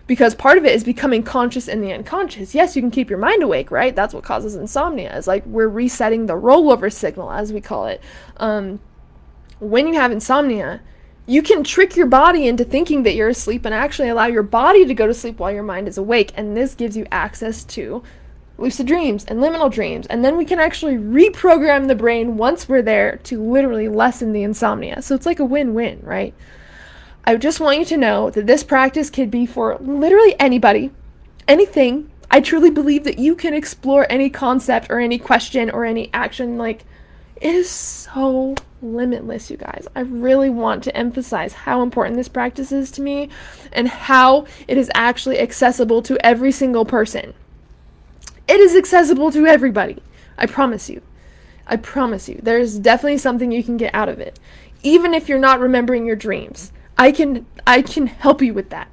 Because part of it is becoming conscious in the unconscious. Yes, you can keep your mind awake, right? That's what causes insomnia. It's like we're resetting the rollover signal, as we call it. When you have insomnia, you can trick your body into thinking that you're asleep and actually allow your body to go to sleep while your mind is awake. And this gives you access to lucid dreams and liminal dreams. And then we can actually reprogram the brain once we're there to literally lessen the insomnia. So it's like a win-win, right? I just want you to know that this practice could be for literally anybody, anything. I truly believe that you can explore any concept or any question or any action. It is so limitless, you guys. I really want to emphasize how important this practice is to me and how it is actually accessible to every single person. It is accessible to everybody. I promise you. I promise you. There's definitely something you can get out of it. Even if you're not remembering your dreams. I can help you with that.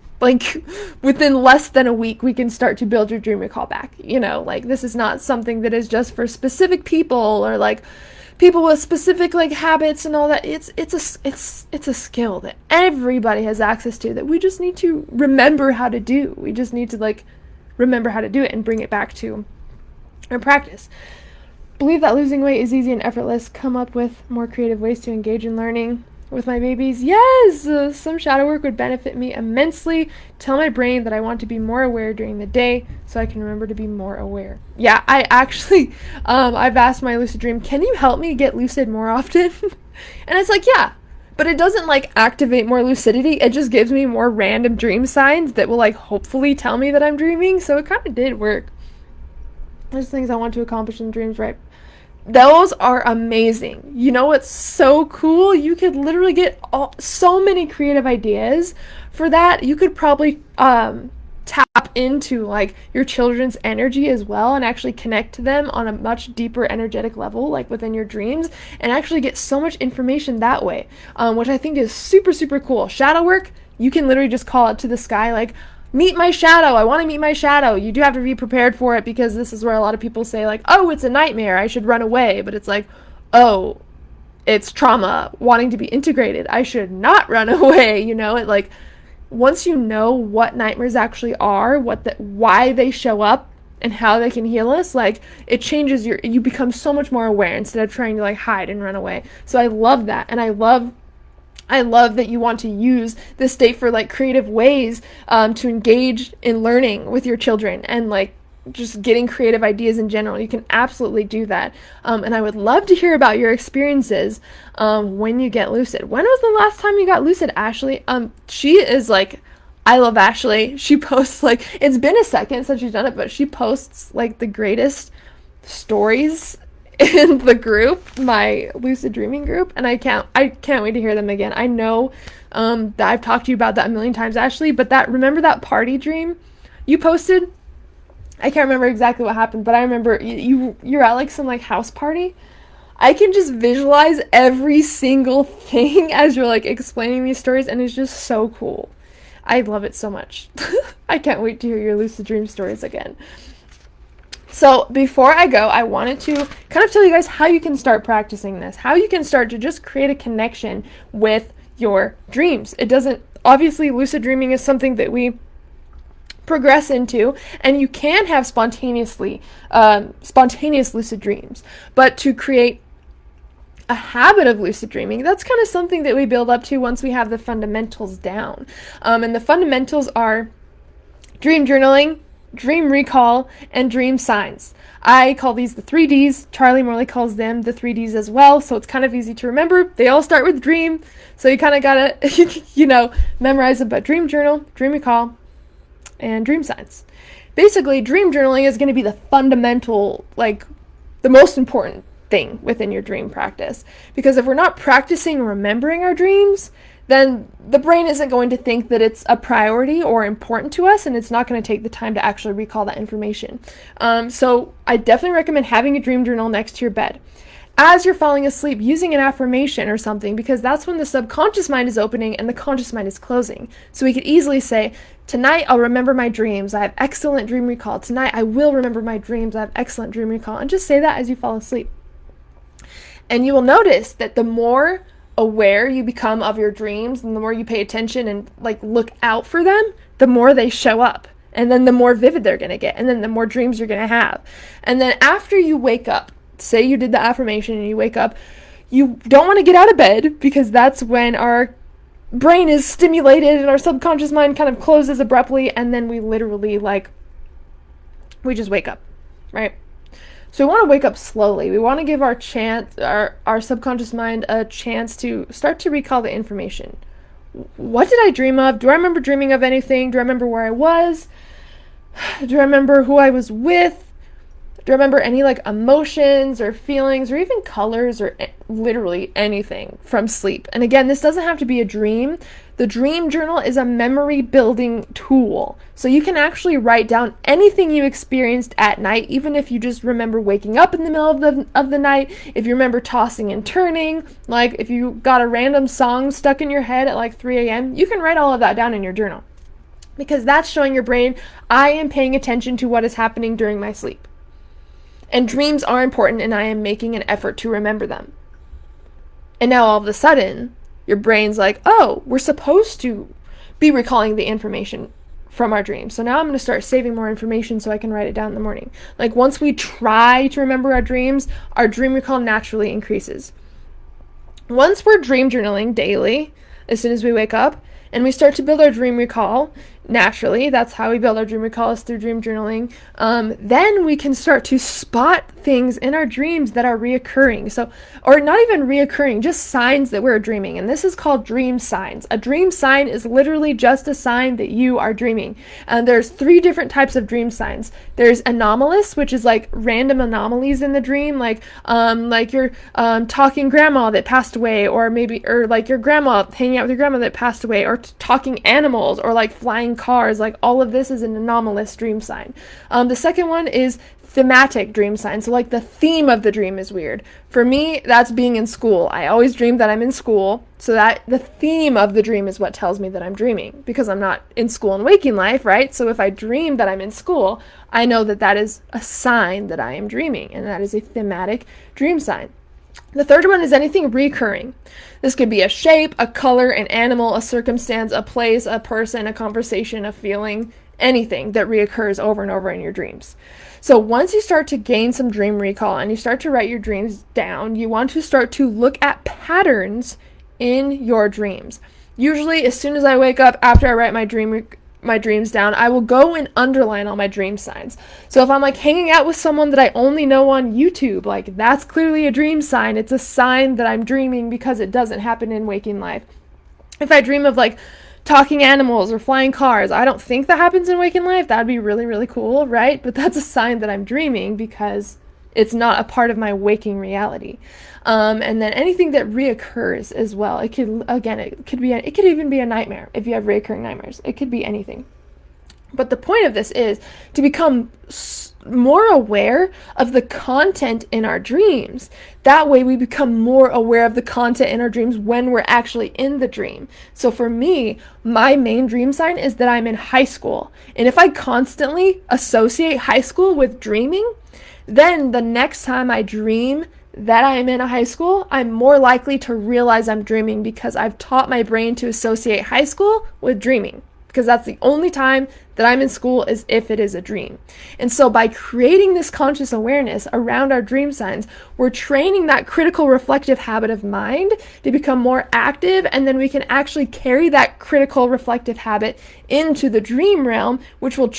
Within less than a week, we can start to build your dream recall back. This is not something that is just for specific people or people with specific habits and all that. It's a skill that everybody has access to that we just need to remember how to do. We just need to remember how to do it and bring it back to our practice. Believe that losing weight is easy and effortless. Come up with more creative ways to engage in learning. With my babies, yes, some shadow work would benefit me immensely. Tell my brain that I want to be more aware during the day so I can remember to be more aware. Yeah, I actually, I've asked my lucid dream, can you help me get lucid more often? And it's yeah, but it doesn't activate more lucidity. It just gives me more random dream signs that will hopefully tell me that I'm dreaming. So it kind of did work. There's things I want to accomplish in dreams, right? Those are amazing. You know what's so cool? You could literally get so many creative ideas for that. You could probably tap into your children's energy as well and actually connect to them on a much deeper energetic level within your dreams and actually get so much information that way, which I think is super, super cool. Shadow work, you can literally just call it to the sky meet my shadow. I want to meet my shadow. You do have to be prepared for it because this is where a lot of people say oh, it's a nightmare. I should run away. But it's oh, it's trauma wanting to be integrated. I should not run away. Once you know what nightmares actually are, why they show up and how they can heal us, it changes you become so much more aware instead of trying to hide and run away. So I love that. And I love that you want to use this state for creative ways to engage in learning with your children and just getting creative ideas in general. You can absolutely do that. And I would love to hear about your experiences when you get lucid. When was the last time you got lucid, Ashley? She is I love Ashley. She posts it's been a second since she's done it, but she posts the greatest stories in the group, my lucid dreaming group, and I can't wait to hear them again. I know that I've talked to you about that a million times, Ashley, but remember that party dream you posted? I can't remember exactly what happened, but I remember you're at like some like house party. I can just visualize every single thing as you're like explaining these stories, and it's just so cool. I love it so much. I can't wait to hear your lucid dream stories again. So before I go, I wanted to kind of tell you guys how you can start practicing this, how you can start to just create a connection with your dreams. It doesn't, obviously lucid dreaming is something that we progress into, and you can have spontaneous lucid dreams, but to create a habit of lucid dreaming, that's kind of something that we build up to once we have the fundamentals down. And the fundamentals are dream journaling, dream recall, and dream signs. I call these the 3Ds. Charlie Morley calls them the 3Ds as well, so it's kind of easy to remember. They all start with dream, so you kind of gotta, memorize them, but dream journal, dream recall, and dream signs. Basically, dream journaling is going to be the fundamental, like, the most important thing within your dream practice. Because if we're not practicing remembering our dreams, then the brain isn't going to think that it's a priority or important to us, and it's not going to take the time to actually recall that information. So I definitely recommend having a dream journal next to your bed. As you're falling asleep, using an affirmation or something, because that's when the subconscious mind is opening and the conscious mind is closing. So we could easily say, tonight I'll remember my dreams. I have excellent dream recall. Tonight I will remember my dreams. I have excellent dream recall. And just say that as you fall asleep. And you will notice that the more aware you become of your dreams and the more you pay attention and like look out for them, the more they show up. And then the more vivid they're going to get. And then the more dreams you're going to have. And then after you wake up, say you did the affirmation and you wake up, you don't want to get out of bed, because that's when our brain is stimulated and our subconscious mind kind of closes abruptly, and then we literally we just wake up, right? So we want to wake up slowly. We want to give our subconscious mind a chance to start to recall the information. What did I dream of? Do I remember dreaming of anything? Do I remember where I was? Do I remember who I was with? Do you remember any emotions or feelings or even colors or literally anything from sleep? And again, this doesn't have to be a dream. The dream journal is a memory building tool. So you can actually write down anything you experienced at night, even if you just remember waking up in the middle of the night, if you remember tossing and turning, like if you got a random song stuck in your head at 3 a.m., you can write all of that down in your journal. Because that's showing your brain, I am paying attention to what is happening during my sleep. And dreams are important, and I am making an effort to remember them. And now all of a sudden, your brain's like, oh, we're supposed to be recalling the information from our dreams. So now I'm going to start saving more information so I can write it down in the morning. Once we try to remember our dreams, our dream recall naturally increases. Once we're dream journaling daily, as soon as we wake up, and we start to build our dream recall, naturally, that's how we build our dream recall, is through dream journaling, then we can start to spot things in our dreams that are reoccurring. So, or not even reoccurring, just signs that we're dreaming. And this is called dream signs. A dream sign is literally just a sign that you are dreaming. And there's 3 different types of dream signs. There's anomalous, which is random anomalies in the dream, like your talking grandma that passed away, or your grandma hanging out with your grandma that passed away, or talking animals, or flying cars. All of this is an anomalous dream sign. The second one is thematic dream sign. So the theme of the dream is weird. For me, that's being in school. I always dream that I'm in school, so that the theme of the dream is what tells me that I'm dreaming, because I'm not in school in waking life, right? So if I dream that I'm in school, I know that that is a sign that I am dreaming, and that is a thematic dream sign. The third one is anything recurring. This could be a shape, a color, an animal, a circumstance, a place, a person, a conversation, a feeling, anything that reoccurs over and over in your dreams. So once you start to gain some dream recall and you start to write your dreams down, you want to start to look at patterns in your dreams. Usually, as soon as I wake up, after I write my dreams down, I will go and underline all my dream signs. So if I'm hanging out with someone that I only know on YouTube, that's clearly a dream sign. It's a sign that I'm dreaming, because it doesn't happen in waking life. If I dream of talking animals or flying cars, I don't think that happens in waking life. That'd be really, really cool, right? But that's a sign that I'm dreaming, because It's not a part of my waking reality. And then anything that reoccurs as well. It could, again, it could even be a nightmare if you have reoccurring nightmares. It could be anything. But the point of this is to become more aware of the content in our dreams. That way we become more aware of the content in our dreams when we're actually in the dream. So for me, my main dream sign is that I'm in high school. And if I constantly associate high school with dreaming, then the next time I dream that I am in a high school, I'm more likely to realize I'm dreaming because I've taught my brain to associate high school with dreaming. Because that's the only time that I'm in school is if it is a dream. And so by creating this conscious awareness around our dream signs, we're training that critical reflective habit of mind to become more active, and then we can actually carry that critical reflective habit into the dream realm, which will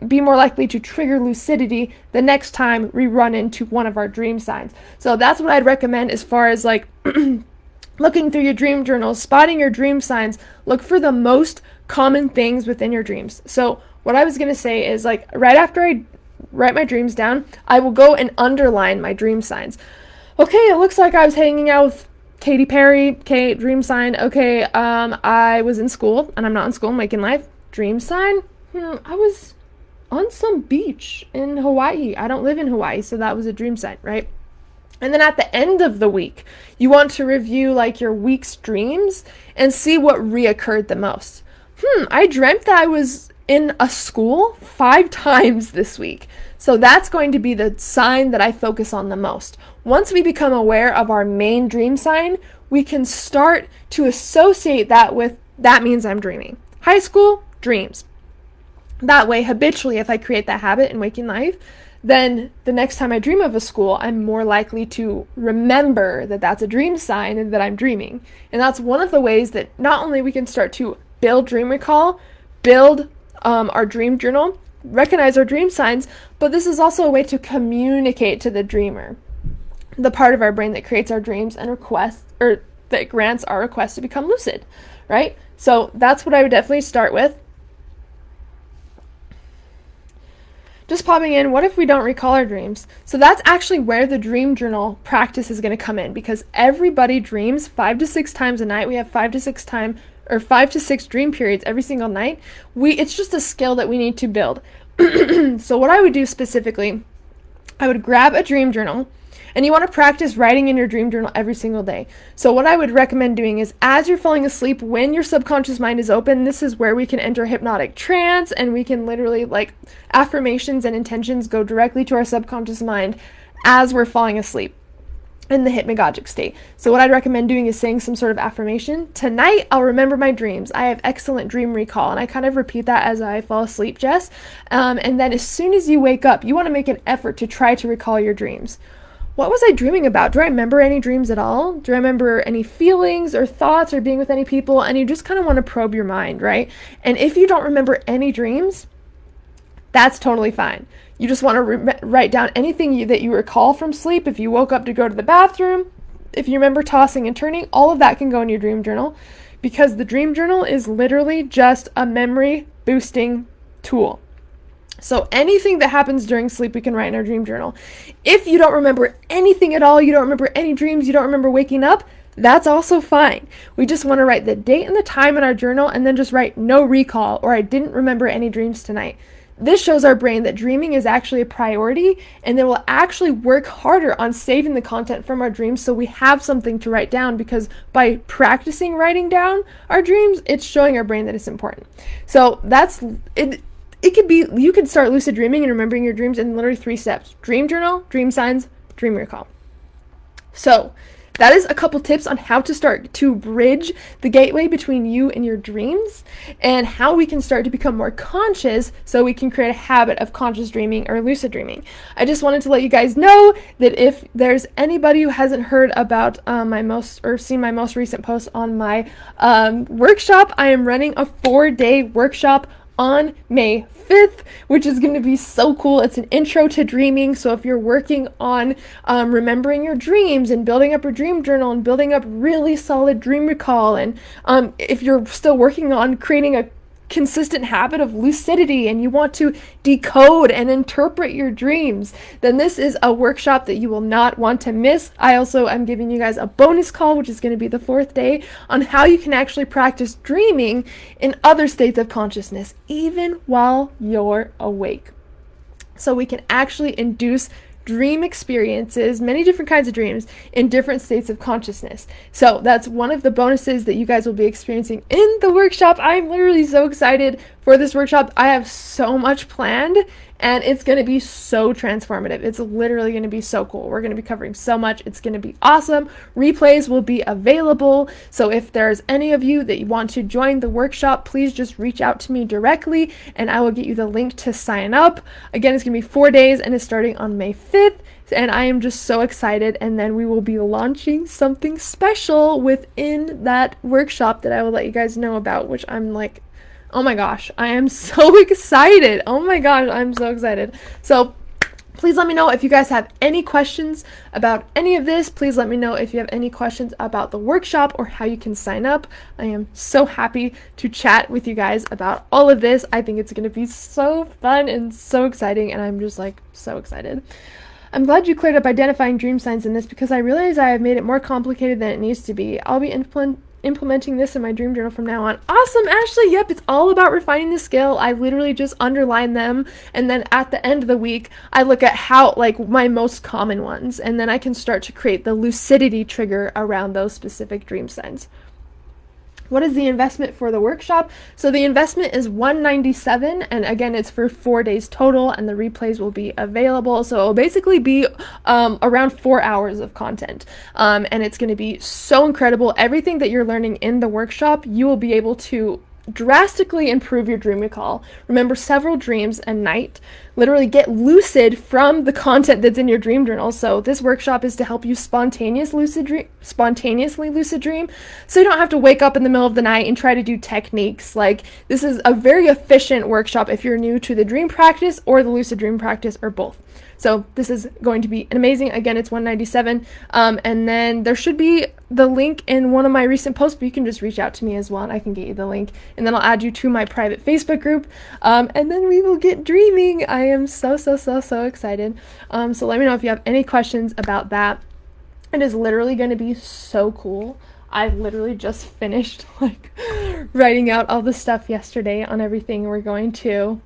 be more likely to trigger lucidity the next time we run into one of our dream signs. So that's what I'd recommend as far as like looking through your dream journal, spotting your dream signs. Look for the most common things within your dreams. So what I was going to say is, like, right after I write my dreams down, I will go and underline my dream signs. Okay, it looks like I was hanging out with Katy Perry. Okay, dream sign. Okay, I was in school, and I'm not in school, I'm waking life. Dream sign? I was on some beach in Hawaii. I don't live in Hawaii, so that was a dream sign, right? And then at the end of the week, you want to review like your week's dreams and see what reoccurred the most. I dreamt that I was in a school 5 times this week. So that's going to be the sign that I focus on the most. Once we become aware of our main dream sign, we can start to associate that with, that means I'm dreaming. High school, dreams. That way, habitually, if I create that habit in waking life, then the next time I dream of a school, I'm more likely to remember that that's a dream sign and that I'm dreaming. And that's one of the ways that not only we can start to build dream recall, build our dream journal, recognize our dream signs, but this is also a way to communicate to the dreamer, the part of our brain that creates our dreams and requests, or that grants our request to become lucid, right? So that's what I would definitely start with. Just popping in, what if we don't recall our dreams? So that's actually where the dream journal practice is going to come in, because everybody dreams 5 to 6 times a night. We have 5 to 6 dream periods every single night. It's just a skill that we need to build. So what I would do specifically, I would grab a dream journal, and you want to practice writing in your dream journal every single day. So what I would recommend doing is, as you're falling asleep, when your subconscious mind is open, this is where we can enter hypnotic trance, and we can literally, like, affirmations and intentions go directly to our subconscious mind as we're falling asleep in the hypnagogic state. So what I'd recommend doing is saying some sort of affirmation. Tonight, I'll remember my dreams. I have excellent dream recall. And I kind of repeat that as I fall asleep, Jess. And then as soon as you wake up, you want to make an effort to try to recall your dreams. What was I dreaming about? Do I remember any dreams at all? Do I remember any feelings or thoughts or being with any people? And you just kind of want to probe your mind, right? And if you don't remember any dreams, that's totally fine. You just want to write down anything that you recall from sleep. If you woke up to go to the bathroom, if you remember tossing and turning, all of that can go in your dream journal, because the dream journal is literally just a memory boosting tool. So anything that happens during sleep, we can write in our dream journal. If you don't remember anything at all, you don't remember any dreams, you don't remember waking up, that's also fine. We just want to write the date and the time in our journal, and then just write no recall, or I didn't remember any dreams tonight. This shows our brain that dreaming is actually a priority, and then we'll actually work harder on saving the content from our dreams so we have something to write down, because by practicing writing down our dreams, it's showing our brain that it's important. So that's it. It could be, you could start lucid dreaming and remembering your dreams in literally 3 steps: dream journal, dream signs, dream recall. So that is a couple tips on how to start to bridge the gateway between you and your dreams, and how we can start to become more conscious so we can create a habit of conscious dreaming or lucid dreaming. I just wanted to let you guys know that if there's anybody who hasn't heard about seen my most recent post on my workshop, I am running a 4-day workshop on May 5th, which is going to be so cool. It's an intro to dreaming. So if you're working on remembering your dreams and building up your dream journal and building up really solid dream recall, and if you're still working on creating a consistent habit of lucidity and you want to decode and interpret your dreams, then this is a workshop that you will not want to miss. I also am giving you guys a bonus call, which is going to be the 4th day, on how you can actually practice dreaming in other states of consciousness, even while you're awake. So we can actually induce dream experiences, many different kinds of dreams, in different states of consciousness. So that's one of the bonuses that you guys will be experiencing in the workshop. I'm literally so excited for this workshop. I have so much planned, and it's going to be so transformative. It's literally going to be so cool. We're going to be covering so much. It's going to be awesome. Replays will be available. So if there's any of you that you want to join the workshop, please just reach out to me directly and I will get you the link to sign up. Again, it's going to be 4 days and it's starting on May 5th. And I am just so excited. And then we will be launching something special within that workshop that I will let you guys know about, which I'm like, oh my gosh, I am so excited. Oh my gosh, I'm so excited. So please let me know if you guys have any questions about any of this. Please let me know if you have any questions about the workshop or how you can sign up. I am so happy to chat with you guys about all of this. I think it's going to be so fun and so exciting, and I'm just like so excited. I'm glad you cleared up identifying dream signs in this because I realize I have made it more complicated than it needs to be. I'll be implementing this in my dream journal from now on. Awesome, Ashley. Yep, it's all about refining the skill. I literally just underline them, and then at the end of the week I look at how, like, my most common ones, and then I can start to create the lucidity trigger around those specific dream signs. What is the investment for the workshop? So the investment is $197, and again, it's for 4 days total, and the replays will be available. So it'll basically be around 4 hours of content, and it's going to be so incredible. Everything that you're learning in the workshop, you will be able to drastically improve your dream recall, remember several dreams a night, literally get lucid from the content that's in your dream journal. So this workshop is to help you spontaneously lucid dream, so you don't have to wake up in the middle of the night and try to do techniques. Like, this is a very efficient workshop if you're new to the dream practice or the lucid dream practice, or both. So this is going to be amazing. Again, it's $197, and then there should be the link in one of my recent posts, but you can just reach out to me as well and I can get you the link, and then I'll add you to my private Facebook group, and then we will get dreaming. I am so excited. So let me know if you have any questions about that. It is literally going to be so cool. I literally just finished like writing out all the stuff yesterday on everything we're going to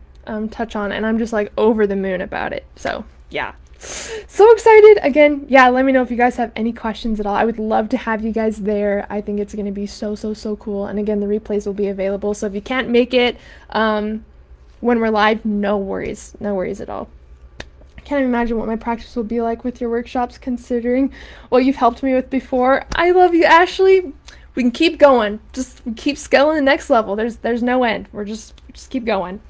touch on, and I'm just like over the moon about it. So yeah, so excited. Again, yeah, let me know if you guys have any questions at all. I would love to have you guys there. I think it's going to be so cool. And again, the replays will be available, so if you can't make it when we're live, no worries at all. I can't imagine what my practice will be like with your workshops, considering what you've helped me with before. I love you, Ashley. We can keep going. Just keep scaling the next level. There's no end. We're just keep going.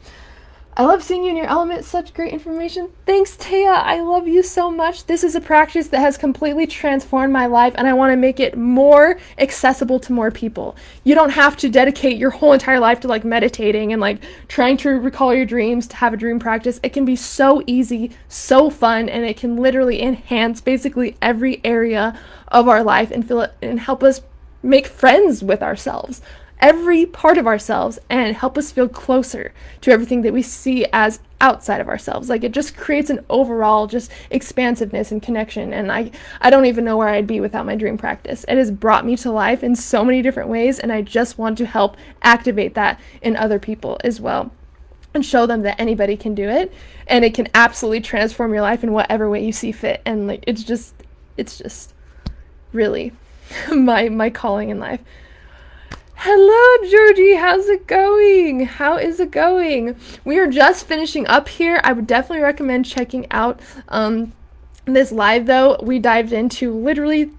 I love seeing you in your element. Such great information. Thanks, Taya. I love you so much. This is a practice that has completely transformed my life, and I want to make it more accessible to more people. You don't have to dedicate your whole entire life to like meditating and like trying to recall your dreams to have a dream practice. It can be so easy, so fun, and it can literally enhance basically every area of our life and feel it and help us make friends with ourselves, every part of ourselves, and help us feel closer to everything that we see as outside of ourselves. Like, it just creates an overall just expansiveness and connection, and I don't even know where I'd be without my dream practice. It has brought me to life in so many different ways, and I just want to help activate that in other people as well and show them that anybody can do it, and it can absolutely transform your life in whatever way you see fit. And like, it's just really my calling in life. Hello, Georgie. How's it going? How is it going? We are just finishing up here. I would definitely recommend checking out this live, though. We dived into literally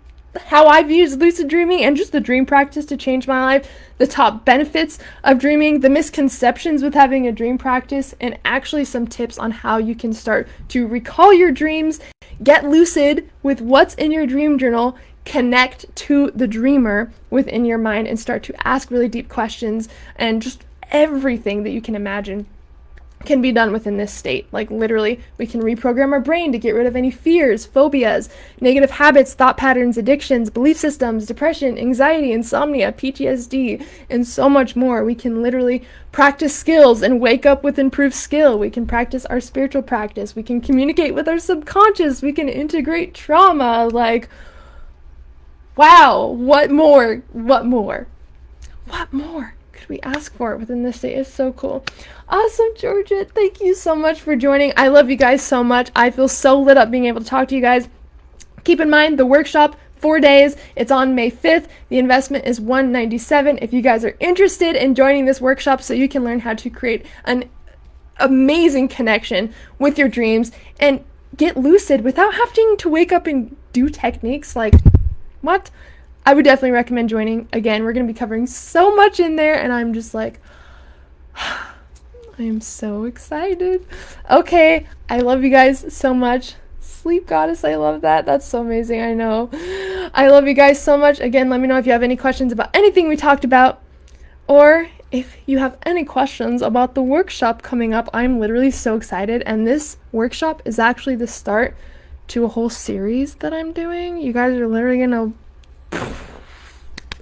how I've used lucid dreaming and just the dream practice to change my life, the top benefits of dreaming, the misconceptions with having a dream practice, and actually some tips on how you can start to recall your dreams, get lucid with what's in your dream journal, connect to the dreamer within your mind, and start to ask really deep questions, and just everything that you can imagine can be done within this state. Like literally, we can reprogram our brain to get rid of any fears, phobias, negative habits, thought patterns, addictions, belief systems, depression, anxiety, insomnia, PTSD, and so much more. We can literally practice skills and wake up with improved skill. We can practice our spiritual practice. We can communicate with our subconscious. We can integrate trauma. Like, wow, what more? What more? What more could we ask for within this state? It's so cool. Awesome, Georgia. Thank you so much for joining. I love you guys so much. I feel so lit up being able to talk to you guys. Keep in mind the workshop, 4 days. It's on May 5th. The investment is $197. If you guys are interested in joining this workshop so you can learn how to create an amazing connection with your dreams and get lucid without having to wake up and do techniques, like, what? I would definitely recommend joining. Again, we're going to be covering so much in there, and I'm just like, I am so excited. Okay, I love you guys so much. Sleep goddess, I love that. That's so amazing. I know. I love you guys so much. Again, let me know if you have any questions about anything we talked about, or if you have any questions about the workshop coming up. I'm literally so excited, and this workshop is actually the start to a whole series that I'm doing. You guys are literally gonna,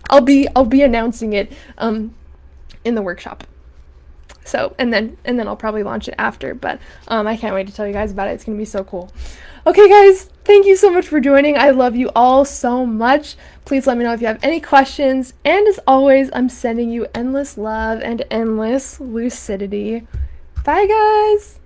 I'll be announcing it in the workshop. So, and then I'll probably launch it after, but I can't wait to tell you guys about it. It's gonna be so cool. Okay, guys, thank you so much for joining. I love you all so much. Please let me know if you have any questions, and as always, I'm sending you endless love and endless lucidity. Bye, guys.